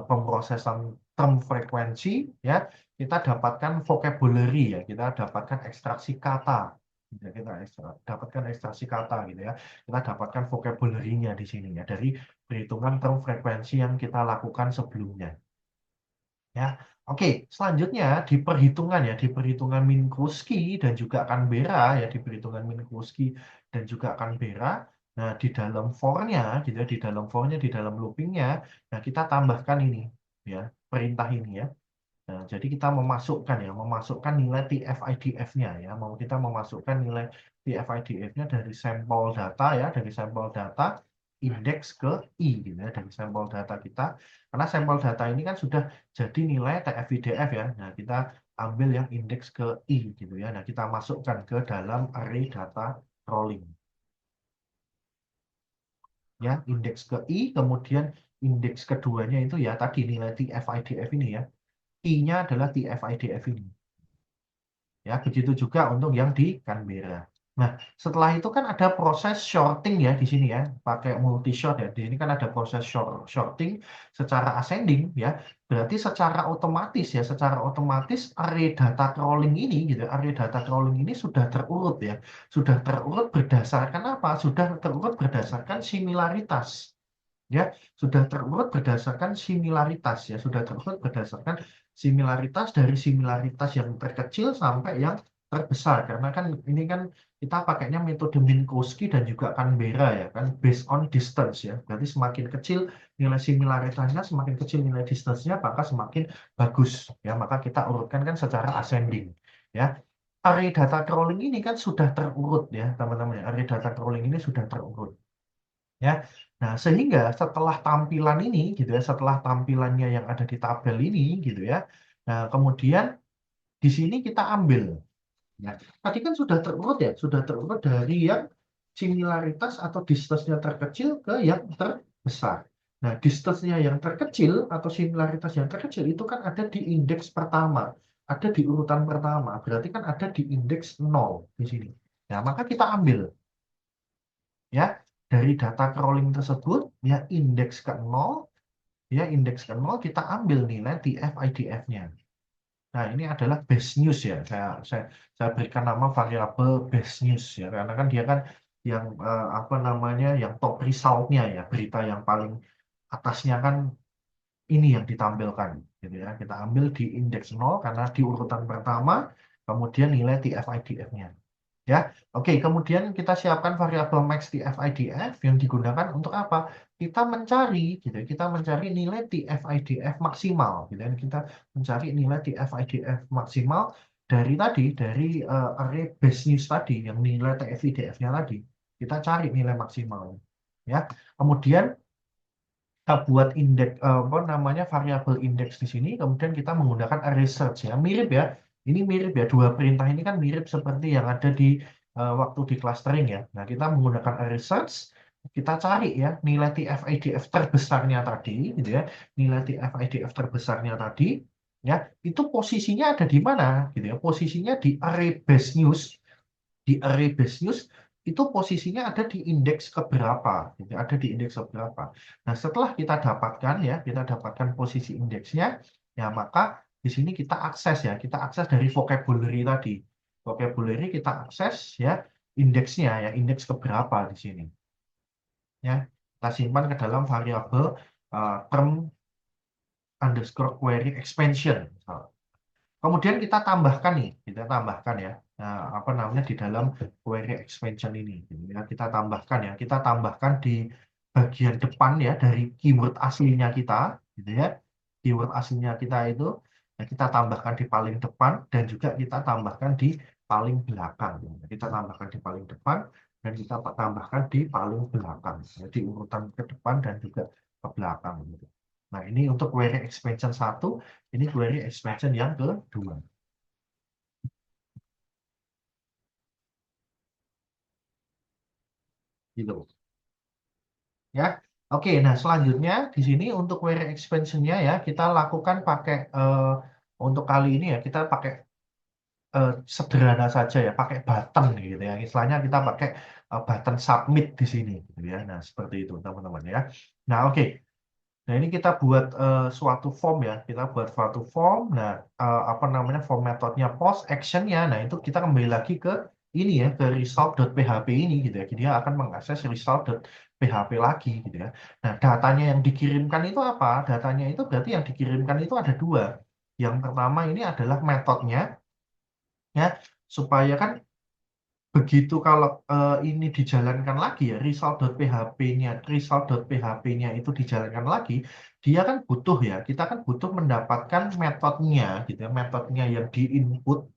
pemrosesan term frekuensi ya, kita dapatkan vocabulary ya, kita dapatkan ekstraksi kata. Ya, kita dapatkan ekstraksi kata gitu ya. Kita dapatkan vocabulary-nya di sini ya dari perhitungan term frekuensi yang kita lakukan sebelumnya. Ya, oke. Selanjutnya di perhitungan Minkowski dan juga Canberra ya, di perhitungan Minkowski dan juga Canberra. Nah, di dalam for-nya, gitu ya, di dalam for-nya, di dalam looping-nya, nah kita tambahkan ini ya, perintah ini ya. Nah, jadi kita memasukkan nilai TF-IDF-nya ya. Mau kita memasukkan nilai TF-IDF-nya dari sampel data ya, dari sampel data indeks ke I gitu ya, dari sampel data kita. Karena sampel data ini kan sudah jadi nilai TF-IDF ya. Nah, kita ambil yang indeks ke I gitu ya. Nah, kita masukkan ke dalam array data rolling. Ya, indeks ke I, kemudian indeks keduanya itu ya tadi nilai TF-IDF ini ya. I-nya adalah TF-IDF ini. Ya, begitu juga untuk yang di Canberra. Nah, setelah itu kan ada proses shorting ya di sini ya, pakai multi short ya. Di sini kan ada proses shorting secara ascending ya. Berarti secara otomatis array data crawling ini gitu, array data crawling ini sudah terurut ya. Sudah terurut berdasarkan apa? Sudah terurut berdasarkan similaritas ya, sudah terurut berdasarkan similaritas ya, sudah terurut berdasarkan similaritas dari similaritas yang terkecil sampai yang terbesar, karena kan ini kan kita pakainya metode Minkowski dan juga Canberra ya kan, based on distance ya, berarti semakin kecil nilai similaritasnya, semakin kecil nilai distance-nya, maka semakin bagus ya, maka kita urutkan kan secara ascending ya. Array data crawling ini kan sudah terurut ya teman-teman ya, array data crawling ini sudah terurut ya. Nah, sehingga setelah tampilan ini gitu ya, setelah tampilannya yang ada di tabel ini gitu ya. Nah, kemudian di sini kita ambil ya. Tadi kan sudah terurut ya, sudah terurut dari yang similaritas atau distance-nya terkecil ke yang terbesar. Nah, distance-nya yang terkecil atau similaritas yang terkecil itu kan ada di indeks pertama, ada di urutan pertama. Berarti kan ada di indeks 0 di sini. Nah, maka kita ambil ya dari data crawling tersebut ya indeks ke 0 kita ambil nilai TF-IDF-nya. Nah, ini adalah base news ya. Saya berikan nama variabel base news ya, karena kan dia kan yang apa namanya, yang top result-nya ya, berita yang paling atasnya kan ini yang ditampilkan gitu ya. Kita ambil di indeks 0 karena di urutan pertama, kemudian nilai TF-IDF-nya. Ya, oke. Kemudian kita siapkan variabel max TF-IDF yang digunakan untuk apa? Kita mencari, gitu. Kita mencari nilai TF-IDF maksimal, gitu. Dan kita mencari nilai TF-IDF maksimal dari array base news tadi, yang nilai TF-IDF-nya tadi. Kita cari nilai maksimal, ya. Kemudian kita buat indeks apa namanya variabel indeks di sini, kemudian kita menggunakan array search ya, mirip ya, ini mirip ya, dua perintah ini kan mirip seperti yang ada di waktu di clustering ya. Nah, kita menggunakan array search, kita cari ya nilai TF-IDF terbesarnya tadi gitu ya, nilai TF-IDF terbesarnya tadi ya, itu posisinya ada di mana gitu ya, posisinya di array base news, itu posisinya ada di indeks keberapa, gitu, ada di indeks keberapa. Nah, setelah kita dapatkan posisi indeksnya, ya maka di sini kita akses dari vocabulary tadi. Vocabulary kita akses ya indeksnya ya, indeks keberapa di sini. Ya, kita simpan ke dalam variabel term underscore query expansion. Kemudian kita tambahkan ya, apa namanya di dalam query expansion ini. Ya, kita tambahkan di bagian depan ya dari keyword aslinya kita, gitu ya. Keyword aslinya kita itu kita tambahkan di paling depan dan juga kita tambahkan di paling belakang. Kita tambahkan di paling depan dan kita tambahkan di paling belakang. Jadi urutan ke depan dan juga ke belakang. Gitu. Nah, ini untuk query expansion 1, ini query expansion yang kedua. Gitu. Ya. Oke, nah selanjutnya di sini untuk query expansion-nya ya, kita lakukan pakai untuk kali ini ya, kita pakai sederhana saja ya, pakai button gitu ya. Istilahnya kita pakai button submit di sini gitu ya. Nah, seperti itu teman-teman ya. Nah, oke. Nah, ini kita buat suatu form ya. Kita buat suatu form. Nah, apa namanya form metodenya post actionnya. Nah, itu kita kembali lagi ke ini ya, ke result.php ini gitu ya. Jadi dia akan mengakses result.php lagi gitu ya. Nah, datanya yang dikirimkan itu apa? Datanya itu berarti yang dikirimkan itu ada dua. Yang pertama ini adalah metodenya ya, supaya kan begitu kalau ini dijalankan lagi ya result.php-nya itu dijalankan lagi, dia kan butuh ya, kita kan butuh mendapatkan metodenya gitu ya, metodenya yang diinput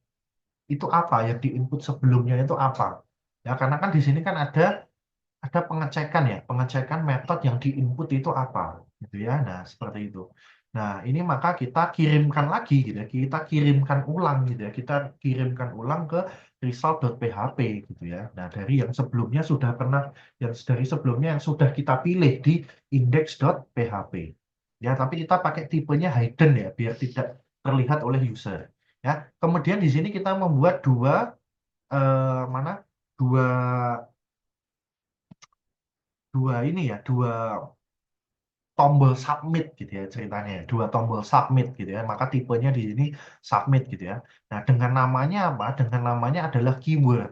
itu apa, yang diinput sebelumnya itu apa ya, karena kan di sini kan ada pengecekan ya, pengecekan metode yang diinput itu apa, gitu ya. Nah, seperti itu. Nah, ini maka kita kirimkan lagi gitu ya, kita kirimkan ulang gitu ya, kita kirimkan ulang ke result.php gitu ya. Nah, dari yang sebelumnya sudah pernah, yang dari sebelumnya yang sudah kita pilih di index.php. Ya, tapi kita pakai tipenya hidden ya, biar tidak terlihat oleh user. Ya, kemudian di sini kita membuat mana? Dua dua ini ya, dua tombol submit gitu ya ceritanya, dua tombol submit gitu ya, maka tipenya di sini submit gitu ya. Nah, dengan namanya apa, dengan namanya adalah keyword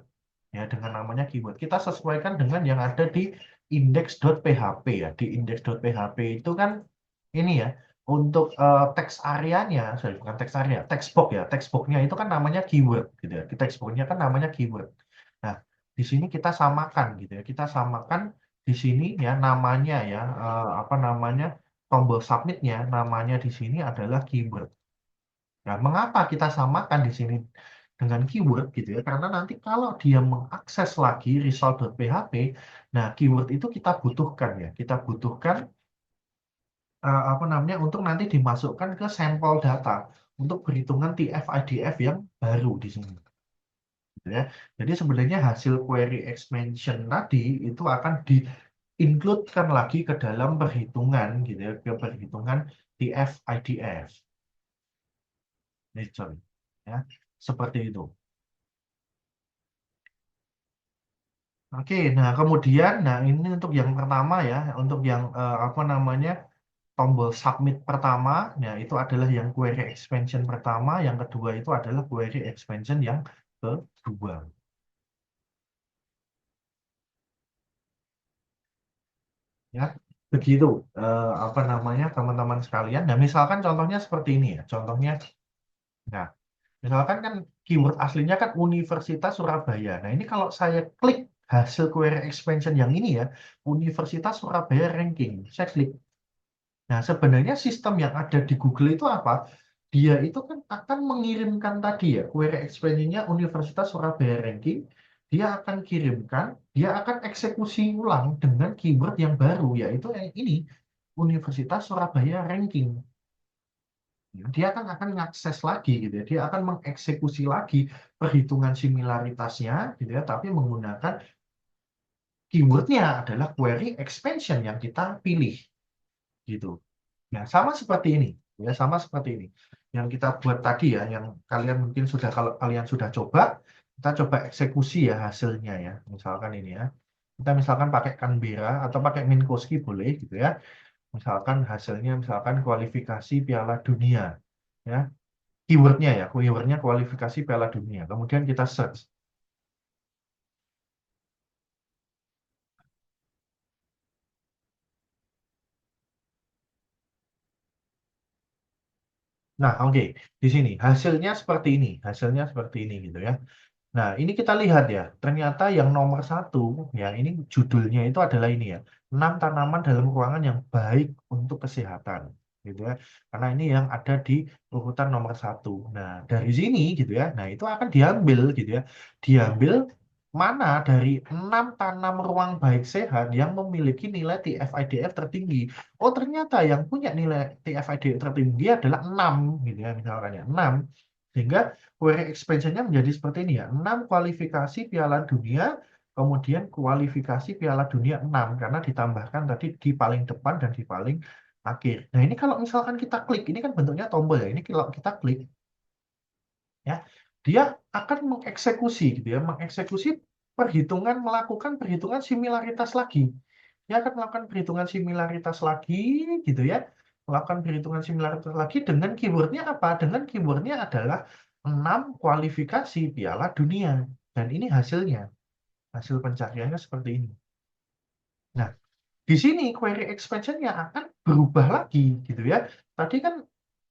ya, dengan namanya keyword kita sesuaikan dengan yang ada di index.php ya. Di index.php itu kan ini ya, untuk teks areanya, sorry, bukan teks area, text box ya, text boxnya itu kan namanya keyword gitu ya, text boxnya kan namanya keyword. Nah, di sini kita samakan gitu ya, kita samakan di sini ya namanya ya, apa namanya, tombol submitnya namanya di sini adalah keyword. Nah, mengapa kita samakan di sini dengan keyword gitu ya? Karena nanti kalau dia mengakses lagi result.php, nah keyword itu kita butuhkan ya, kita butuhkan apa namanya untuk nanti dimasukkan ke sampel data untuk perhitungan TF-IDF yang baru di sini. Gitu ya. Jadi sebenarnya hasil query expansion tadi itu akan di-include-kan lagi ke dalam perhitungan gitu ya, ke perhitungan TF-IDF. Ini sorry. Ya, seperti itu. Oke, nah kemudian, nah ini untuk yang pertama ya, untuk yang apa namanya tombol submit pertama, nah itu adalah yang query expansion pertama, yang kedua itu adalah query expansion yang kedua. Ya, begitu apa namanya teman-teman sekalian. Nah, misalkan contohnya seperti ini ya, contohnya, nah misalkan kan keyword aslinya kan Universitas Surabaya. Nah, ini kalau saya klik hasil query expansion yang ini ya, Universitas Surabaya ranking, saya klik. Nah, sebenarnya sistem yang ada di Google itu apa? Dia itu kan akan mengirimkan tadi ya, query expansion-nya Universitas Surabaya Ranking, dia akan kirimkan, dia akan eksekusi ulang dengan keyword yang baru, yaitu yang ini, Universitas Surabaya Ranking. Dia akan mengakses lagi gitu ya, dia akan mengeksekusi lagi perhitungan similaritasnya gitu ya, tapi menggunakan keywordnya adalah query expansion yang kita pilih gitu. Nah, sama seperti ini, ya sama seperti ini. Yang kita buat tadi ya, yang kalian mungkin sudah kalau kalian sudah coba, kita coba eksekusi ya hasilnya ya. Misalkan ini ya, kita misalkan pakai Canberra atau pakai Minkowski boleh gitu ya. Misalkan hasilnya misalkan kualifikasi Piala Dunia, ya. Keywordnya ya, keywordnya kualifikasi Piala Dunia. Kemudian kita search. Nah, oke, di sini hasilnya seperti ini gitu ya. Nah, ini kita lihat ya, ternyata yang nomor satu, ya ini judulnya itu adalah ini ya, 6 tanaman dalam ruangan yang baik untuk kesehatan, gitu ya. Karena ini yang ada di urutan nomor satu. Nah, dari sini gitu ya, nah itu akan diambil gitu ya, diambil mana dari 6 tanam ruang baik sehat yang memiliki nilai TF-IDF tertinggi. Oh, ternyata yang punya nilai TF-IDF tertinggi adalah 6, gitu ya, misalkan ya, 6. Sehingga query expansion-nya menjadi seperti ini ya. 6 kualifikasi Piala Dunia, kemudian kualifikasi Piala Dunia 6 karena ditambahkan tadi di paling depan dan di paling akhir. Nah, ini kalau misalkan kita klik, ini kan bentuknya tombol ya. Ini kalau kita klik ya. dia akan mengeksekusi gitu ya, mengeksekusi melakukan perhitungan similaritas lagi. Dia akan melakukan perhitungan similaritas lagi gitu ya. Melakukan perhitungan similaritas lagi dengan keywordnya apa? Dengan keywordnya adalah 6 kualifikasi Piala Dunia. Dan ini hasilnya. Hasil pencariannya seperti ini. Nah, di sini query expansion-nya akan berubah lagi gitu ya. Tadi kan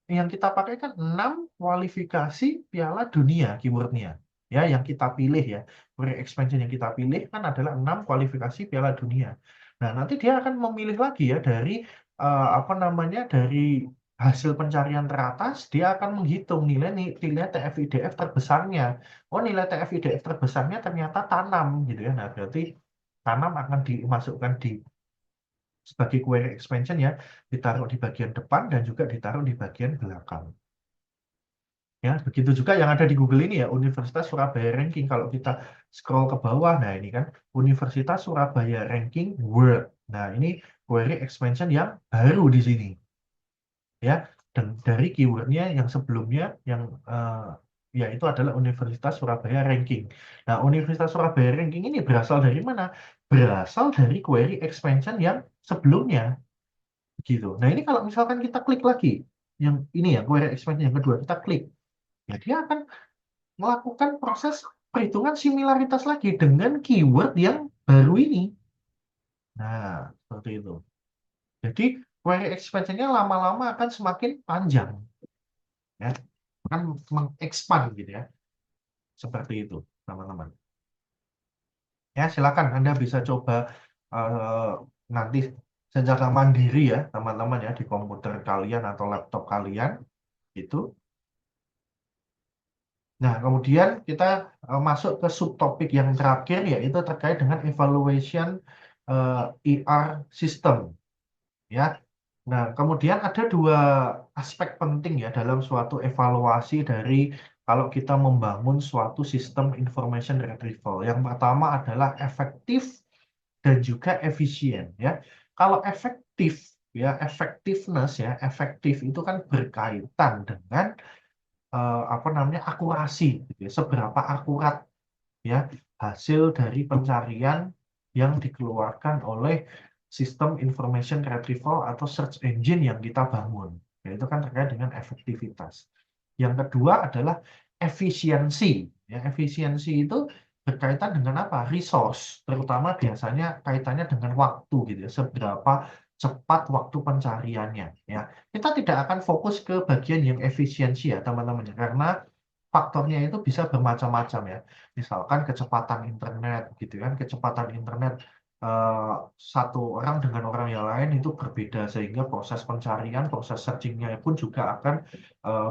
yang kita pakai kan 6 kualifikasi Piala Dunia keywordnya. Ya, yang kita pilih ya. Query expansion yang kita pilih kan adalah 6 kualifikasi Piala Dunia. Nah, nanti dia akan memilih lagi ya dari apa namanya dari hasil pencarian teratas, dia akan menghitung nilai TF-IDF terbesarnya. Oh, nilai TF-IDF terbesarnya ternyata tanam gitu ya. Nah, berarti tanam akan dimasukkan sebagai query expansion ya, ditaruh di bagian depan dan juga ditaruh di bagian belakang. Ya, begitu juga yang ada di Google ini ya, Universitas Surabaya Ranking. Kalau kita scroll ke bawah, nah ini kan Universitas Surabaya Ranking World. Nah, ini query expansion yang baru di sini. Ya, dan dari keywordnya yang sebelumnya yang ya itu adalah Universitas Surabaya Ranking. Nah, Universitas Surabaya Ranking ini berasal dari mana? Berasal dari query expansion yang sebelumnya. Gitu. Nah, ini kalau misalkan kita klik lagi, yang ini ya, query expansion yang kedua, kita klik, ya dia akan melakukan proses perhitungan similaritas lagi dengan keyword yang baru ini. Nah, seperti itu. Jadi, query expansion-nya lama-lama akan semakin panjang. Ya, akan mengexpand gitu ya. Seperti itu, teman-teman. Ya, silakan Anda bisa coba eh, nanti secara mandiri ya, teman-teman ya, di komputer kalian atau laptop kalian. Itu. Nah, kemudian kita masuk ke subtopik yang terakhir, yaitu terkait dengan evaluation ER system. Ya. Nah, kemudian ada dua aspek penting ya dalam suatu evaluasi dari kalau kita membangun suatu sistem information retrieval. Yang pertama adalah efektif dan juga efisien. Ya, kalau efektif ya, effectiveness ya, efektif itu kan berkaitan dengan apa namanya akurasi gitu ya. Seberapa akurat ya hasil dari pencarian yang dikeluarkan oleh sistem information retrieval atau search engine yang kita bangun. Yaitu kan terkait dengan efektivitas. Yang kedua adalah efisiensi. Ya, efisiensi itu berkaitan dengan apa? Resource, terutama biasanya kaitannya dengan waktu gitu ya. Seberapa cepat waktu pencariannya ya. Kita tidak akan fokus ke bagian yang efisiensi ya, teman-teman ya, karena faktornya itu bisa bermacam-macam ya. Misalkan kecepatan internet gitu kan, kecepatan internet eh, satu orang dengan orang yang lain itu berbeda sehingga proses pencarian, proses searchingnya pun juga akan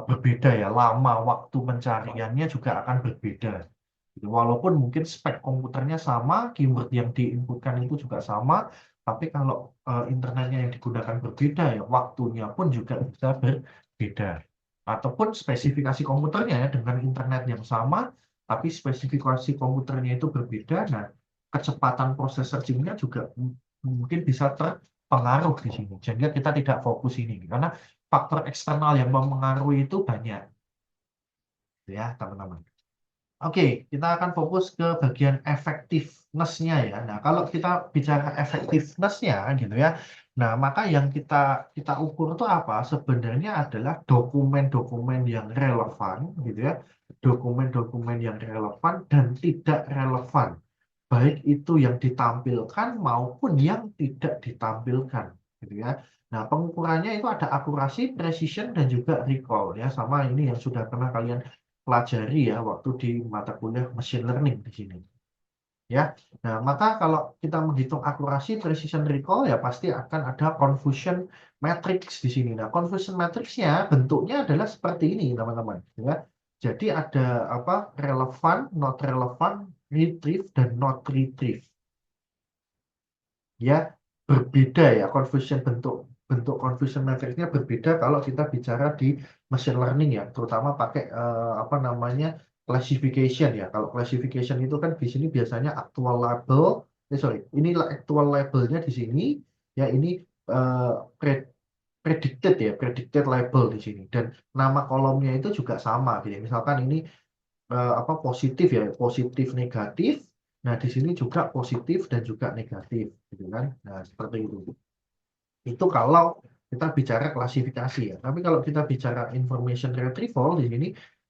berbeda ya. Lama waktu pencariannya juga akan berbeda. Gitu. Walaupun mungkin spek komputernya sama, keyword yang diinputkan itu juga sama, tapi kalau internetnya yang digunakan berbeda ya, waktunya pun juga bisa berbeda. Ataupun spesifikasi komputernya ya dengan internet yang sama, tapi spesifikasi komputernya itu berbeda. Nah, kecepatan proses searchingnya juga mungkin bisa terpengaruh di sini. Sehingga kita tidak fokus ini, karena faktor eksternal yang mempengaruhi itu banyak, ya teman-teman. Oke, kita akan fokus ke bagian effectiveness-nya ya. Nah, kalau kita bicara effectiveness-nya gitu ya. Nah, maka yang kita ukur itu apa? Sebenarnya adalah dokumen-dokumen yang relevan gitu ya. Dokumen-dokumen yang relevan dan tidak relevan. Baik itu yang ditampilkan maupun yang tidak ditampilkan gitu ya. Nah, pengukurannya itu ada akurasi, precision dan juga recall ya. Sama ini yang sudah pernah kalian pelajari ya waktu di mata kuliah machine learning di sini. Ya, nah maka kalau kita menghitung akurasi, precision, recall ya pasti akan ada confusion matrix di sini. Nah, confusion matrixnya bentuknya adalah seperti ini, teman-teman. Ya, jadi ada apa relevan, not relevant, retrieve dan not retrieve. Ya, berbeda ya confusion bentuk bentuk confusion matrixnya berbeda kalau kita bicara di machine learning ya, terutama pakai apa namanya classification ya. Kalau classification itu kan di sini biasanya actual label, sorry, ini actual labelnya di sini ya, ini eh, pre- predicted ya, predicted label di sini dan nama kolomnya itu juga sama gitu. Misalkan ini apa positif ya, positif negatif. Nah, di sini juga positif dan juga negatif, gitu kan? Nah, seperti itu. Itu kalau kita bicara klasifikasi ya. Tapi kalau kita bicara information retrieval di sini,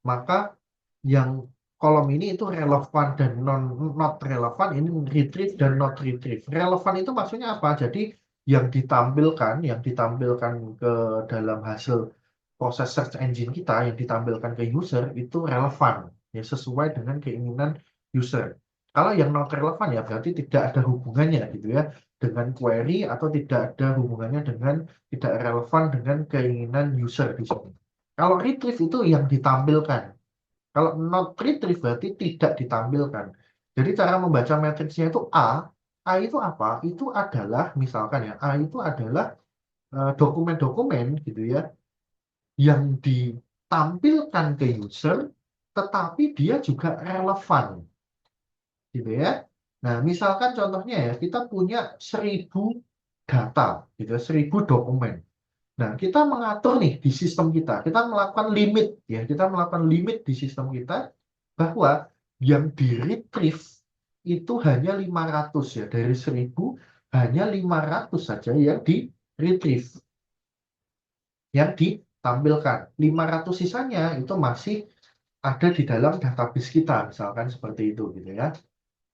maka yang kolom ini itu relevan dan not relevan, ini retrieve dan not retrieve. Relevan itu maksudnya apa? Jadi yang ditampilkan ke dalam hasil proses search engine kita, yang ditampilkan ke user itu relevan, ya sesuai dengan keinginan user. Kalau yang not relevan ya berarti tidak ada hubungannya gitu ya dengan query, atau tidak ada hubungannya dengan, tidak relevan dengan keinginan user di sini. Kalau retrieve itu yang ditampilkan. Kalau not retrieve berarti tidak ditampilkan. Jadi cara membaca matriksnya itu A. A itu apa? Itu adalah misalkan ya, A itu adalah dokumen-dokumen gitu ya yang ditampilkan ke user, tetapi dia juga relevan gitu ya. Nah, misalkan contohnya ya, kita punya 1.000 data, gitu ya, 1.000 dokumen. Nah, kita mengatur nih di sistem kita melakukan limit ya, kita melakukan limit di sistem kita bahwa yang di retrieve itu hanya 500 ya, dari 1.000 hanya 500 saja yang di retrieve, yang ditampilkan. 500 sisanya itu masih ada di dalam database kita, misalkan seperti itu gitu ya.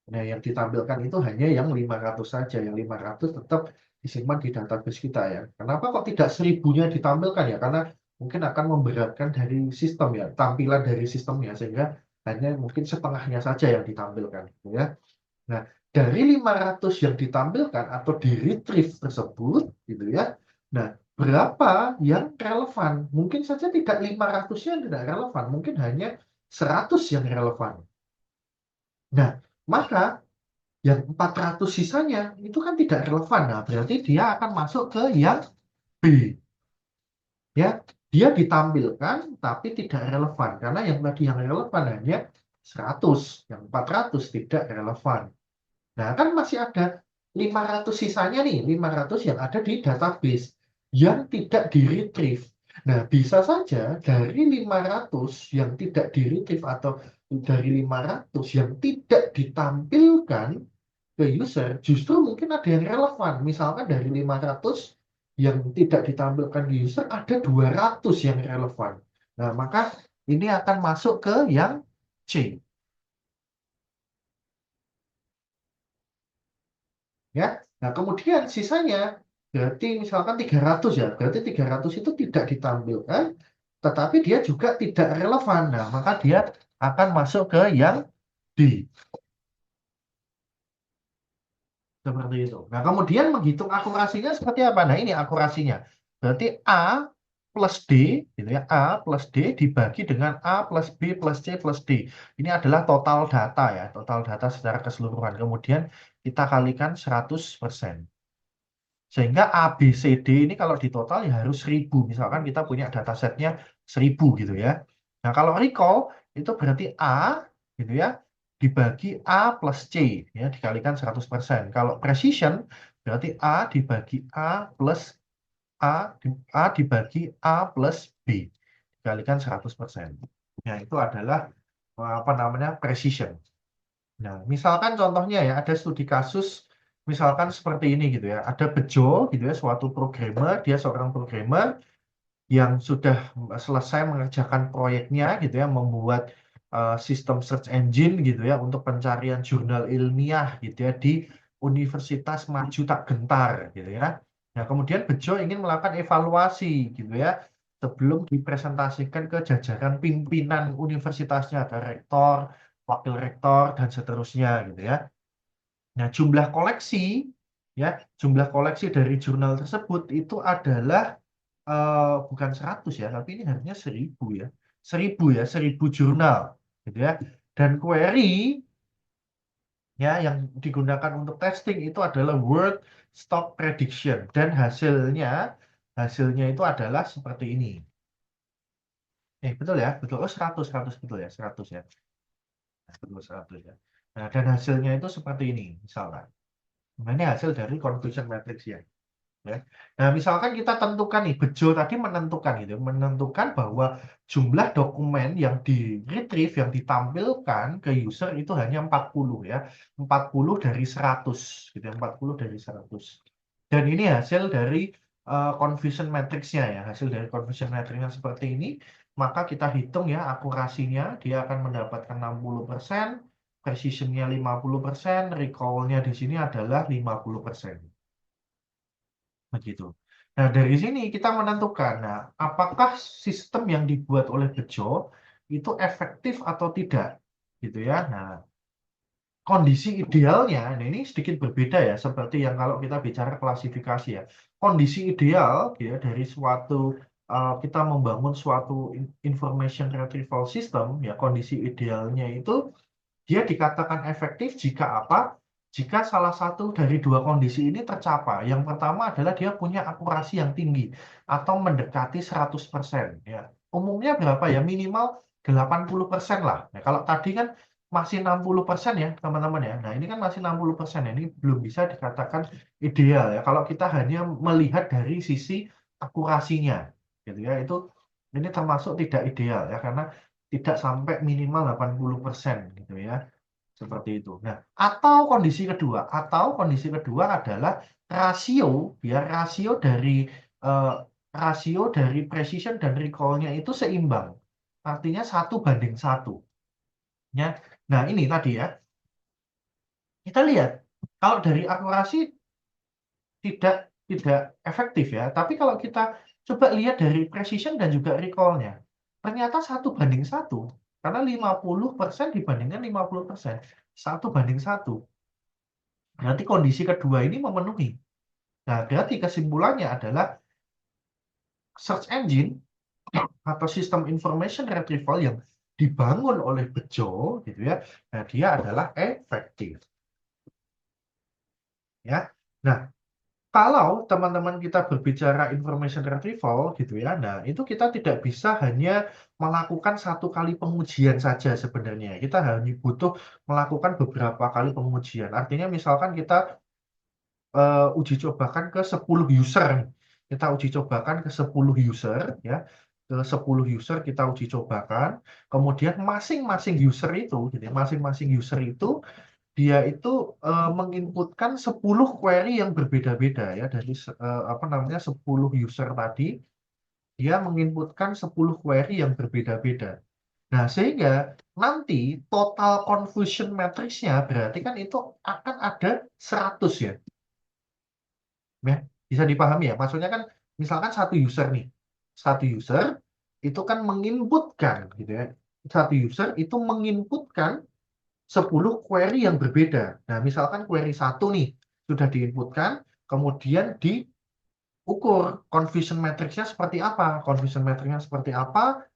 Nah, yang ditampilkan itu hanya yang 500 saja. Yang 500 tetap disimpan di database kita ya. Kenapa kok tidak 1.000-nya ditampilkan ya? Karena mungkin akan memberatkan dari sistem ya, tampilan dari sistemnya, sehingga hanya mungkin setengahnya saja yang ditampilkan gitu ya. Nah, dari 500 yang ditampilkan atau di retrieve tersebut gitu ya. Nah, berapa yang relevan? Mungkin saja tidak 500-nya yang tidak relevan, mungkin hanya 100 yang relevan. Nah, maka yang 400 sisanya itu kan tidak relevan. Nah, berarti dia akan masuk ke yang B. Ya, dia ditampilkan tapi tidak relevan karena yang tadi yang relevan hanya 100, yang 400 tidak relevan. Nah, kan masih ada 500 sisanya nih, 500 yang ada di database yang tidak di-retrieve. Nah, bisa saja dari 500 yang tidak di-retrieve atau dari 500 yang tidak ditampilkan ke user, justru mungkin ada yang relevan. Misalkan dari 500 yang tidak ditampilkan ke user, ada 200 yang relevan. Nah, maka ini akan masuk ke yang C. Ya. Nah, kemudian sisanya berarti misalkan 300 ya, berarti 300 itu tidak ditampilkan, tetapi dia juga tidak relevan. Nah, maka dia akan masuk ke yang D. Seperti itu. Nah, kemudian menghitung akurasinya seperti apa? Nah, ini akurasinya. Berarti A plus D, gitu ya, A plus D dibagi dengan A plus B plus C plus D. Ini adalah total data ya, total data secara keseluruhan. Kemudian kita kalikan 100%. Sehingga A, B, C, D ini kalau ditotal ya harus 1.000. Misalkan kita punya datasetnya 1.000 gitu ya. Nah, kalau recall itu berarti A gitu ya dibagi A plus C ya dikalikan 100%. Kalau precision berarti A dibagi A plus A dibagi A plus B dikalikan 100%. Nah, itu adalah apa namanya precision. Nah, misalkan contohnya ya, ada studi kasus, misalkan seperti ini gitu ya, ada Bejo gitu ya, suatu programmer, dia seorang programmer yang sudah selesai mengerjakan proyeknya gitu ya, membuat sistem search engine gitu ya, untuk pencarian jurnal ilmiah gitu ya, di Universitas Maju Tak Gentar gitu ya. Nah, kemudian Bejo ingin melakukan evaluasi gitu ya, sebelum dipresentasikan ke jajaran pimpinan universitasnya, ke rektor, wakil rektor dan seterusnya gitu ya. Nah, ya, jumlah koleksi dari jurnal tersebut itu adalah bukan 100 ya, tapi ini harusnya 1.000 ya. 1.000 ya, 1.000 jurnal gitu ya. Dan query ya yang digunakan untuk testing itu adalah word stock prediction dan hasilnya itu adalah seperti ini. Betul ya, betul. Oh, 100 100 betul ya, 100 ya. Betul 100 ya. Nah, dan hasilnya itu seperti ini misalkan. Nah, ini hasil dari confusion matrix ya. Ya. Nah, misalkan kita tentukan nih, Bejo tadi menentukan gitu, menentukan bahwa jumlah dokumen yang di retrieve, yang ditampilkan ke user itu hanya 40 ya. 40 dari 100 gitu, 40 dari 100. Dan ini hasil dari confusion matrix-nya ya, hasil dari confusion matrix-nya seperti ini, maka kita hitung ya akurasinya, dia akan mendapatkan 60%, precision-nya 50%, recall-nya di sini adalah 50%. Begitu. Nah, dari sini kita menentukan, nah, apakah sistem yang dibuat oleh Bejo itu efektif atau tidak, gitu ya. Nah, kondisi idealnya, nah ini sedikit berbeda ya, seperti yang kalau kita bicara klasifikasi ya. Kondisi ideal, ya, dari suatu kita membangun suatu information retrieval system, ya, kondisi idealnya itu dia dikatakan efektif jika apa? Jika salah satu dari dua kondisi ini tercapai. Yang pertama adalah dia punya akurasi yang tinggi atau mendekati 100%. Ya. Umumnya berapa ya? Minimal 80% lah. Nah, kalau tadi kan masih 60% ya, teman-teman ya. Nah, ini kan masih 60%. Ini belum bisa dikatakan ideal ya. Kalau kita hanya melihat dari sisi akurasinya, gitu ya. Ini termasuk tidak ideal ya, karena tidak sampai minimal 80% gitu ya. Seperti itu. Nah, atau kondisi kedua adalah rasio ya, eh, rasio dari precision dan recall-nya itu seimbang. Artinya 1:1. Ya. Nah, ini tadi ya. Kita lihat kalau dari akurasi tidak tidak efektif ya. Tapi kalau kita coba lihat dari precision dan juga recall-nya, ternyata 1:1. Karena 50% dibandingkan 50%. 1:1. Berarti kondisi kedua ini memenuhi. Nah, berarti kesimpulannya adalah search engine atau sistem information retrieval yang dibangun oleh Bejo gitu ya. Nah, dia adalah efektif. Ya. Nah, kalau teman-teman kita berbicara information retrieval gitu ya, nah itu kita tidak bisa hanya melakukan satu kali pengujian saja sebenarnya. Kita hanya butuh melakukan beberapa kali pengujian. Artinya misalkan kita uji cobakan ke 10 user nih. Kita uji cobakan ke 10 user ya. Ke 10 user kita uji cobakan. Kemudian masing-masing user itu gitu ya, masing-masing user itu dia itu menginputkan 10 query yang berbeda-beda ya, dari apa namanya 10 user tadi dia menginputkan 10 query yang berbeda-beda. Nah, sehingga nanti total confusion matrix-nya berarti kan itu akan ada 100 ya. Ya, bisa dipahami ya. Maksudnya kan misalkan satu user itu kan menginputkan gitu ya. Satu user itu menginputkan 10 query yang berbeda. Nah, misalkan query satu nih sudah diinputkan, kemudian diukur confusion matrix-nya seperti apa. Confusion matrix-nya seperti apa,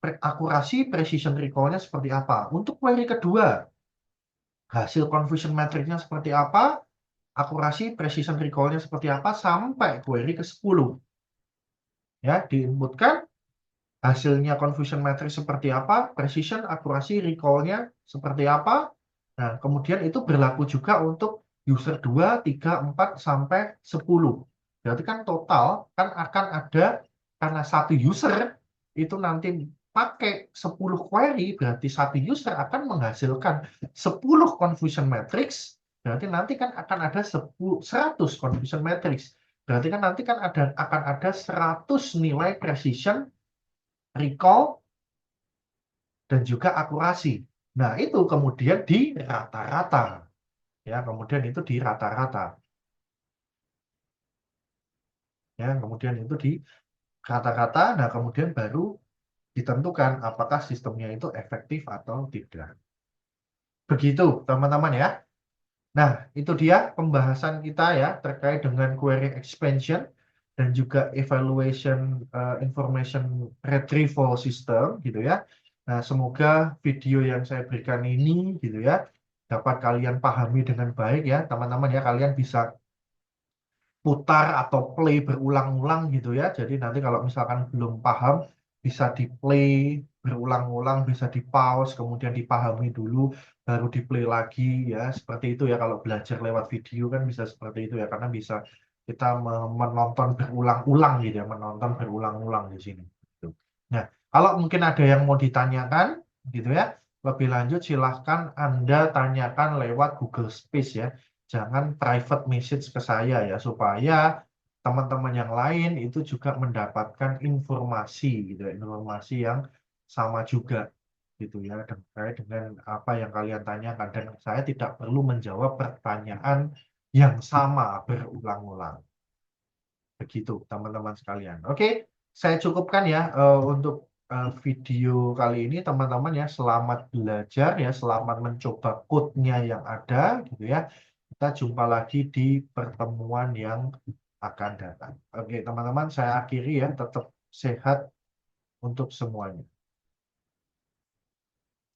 akurasi, precision recall-nya seperti apa. Untuk query kedua, hasil confusion matrix-nya seperti apa, akurasi, precision recall-nya seperti apa, sampai query ke-10. Ya, diinputkan, hasilnya confusion matrix seperti apa, precision, akurasi, recall-nya seperti apa. Nah, kemudian itu berlaku juga untuk user 2, 3, 4, sampai 10. Berarti kan total kan akan ada, karena satu user itu nanti pakai 10 query, berarti satu user akan menghasilkan 10 confusion matrix, berarti nanti kan akan ada 100 confusion matrix. Berarti kan nanti kan akan ada 100 nilai precision, recall, dan juga akurasi. Nah, itu kemudian di rata-rata. Ya, kemudian itu di rata-rata. Ya, kemudian itu di rata-rata. Nah, kemudian baru ditentukan apakah sistemnya itu efektif atau tidak. Begitu, teman-teman ya. Nah, itu dia pembahasan kita ya terkait dengan query expansion dan juga evaluation information retrieval system gitu ya. Nah, semoga video yang saya berikan ini gitu ya dapat kalian pahami dengan baik ya, teman-teman ya. Kalian bisa putar atau play berulang-ulang gitu ya. Jadi nanti kalau misalkan belum paham bisa di play berulang-ulang, bisa di pause, kemudian dipahami dulu, baru di play lagi ya. Seperti itu ya, kalau belajar lewat video kan bisa seperti itu ya, karena bisa kita menonton berulang-ulang gitu ya, menonton berulang-ulang di sini. Gitu. Nah, kalau mungkin ada yang mau ditanyakan, gitu ya, lebih lanjut silahkan Anda tanyakan lewat Google Space ya. Jangan private message ke saya ya, supaya teman-teman yang lain itu juga mendapatkan informasi gitu ya, informasi yang sama juga gitu ya, terkait dengan apa yang kalian tanyakan, dan saya tidak perlu menjawab pertanyaan yang sama berulang-ulang. Begitu, teman-teman sekalian. Oke, saya cukupkan ya untuk video kali ini, teman-teman ya. Selamat belajar ya, selamat mencoba code-nya yang ada, gitu ya. Kita jumpa lagi di pertemuan yang akan datang. Oke, teman-teman, saya akhiri ya. Tetap sehat untuk semuanya.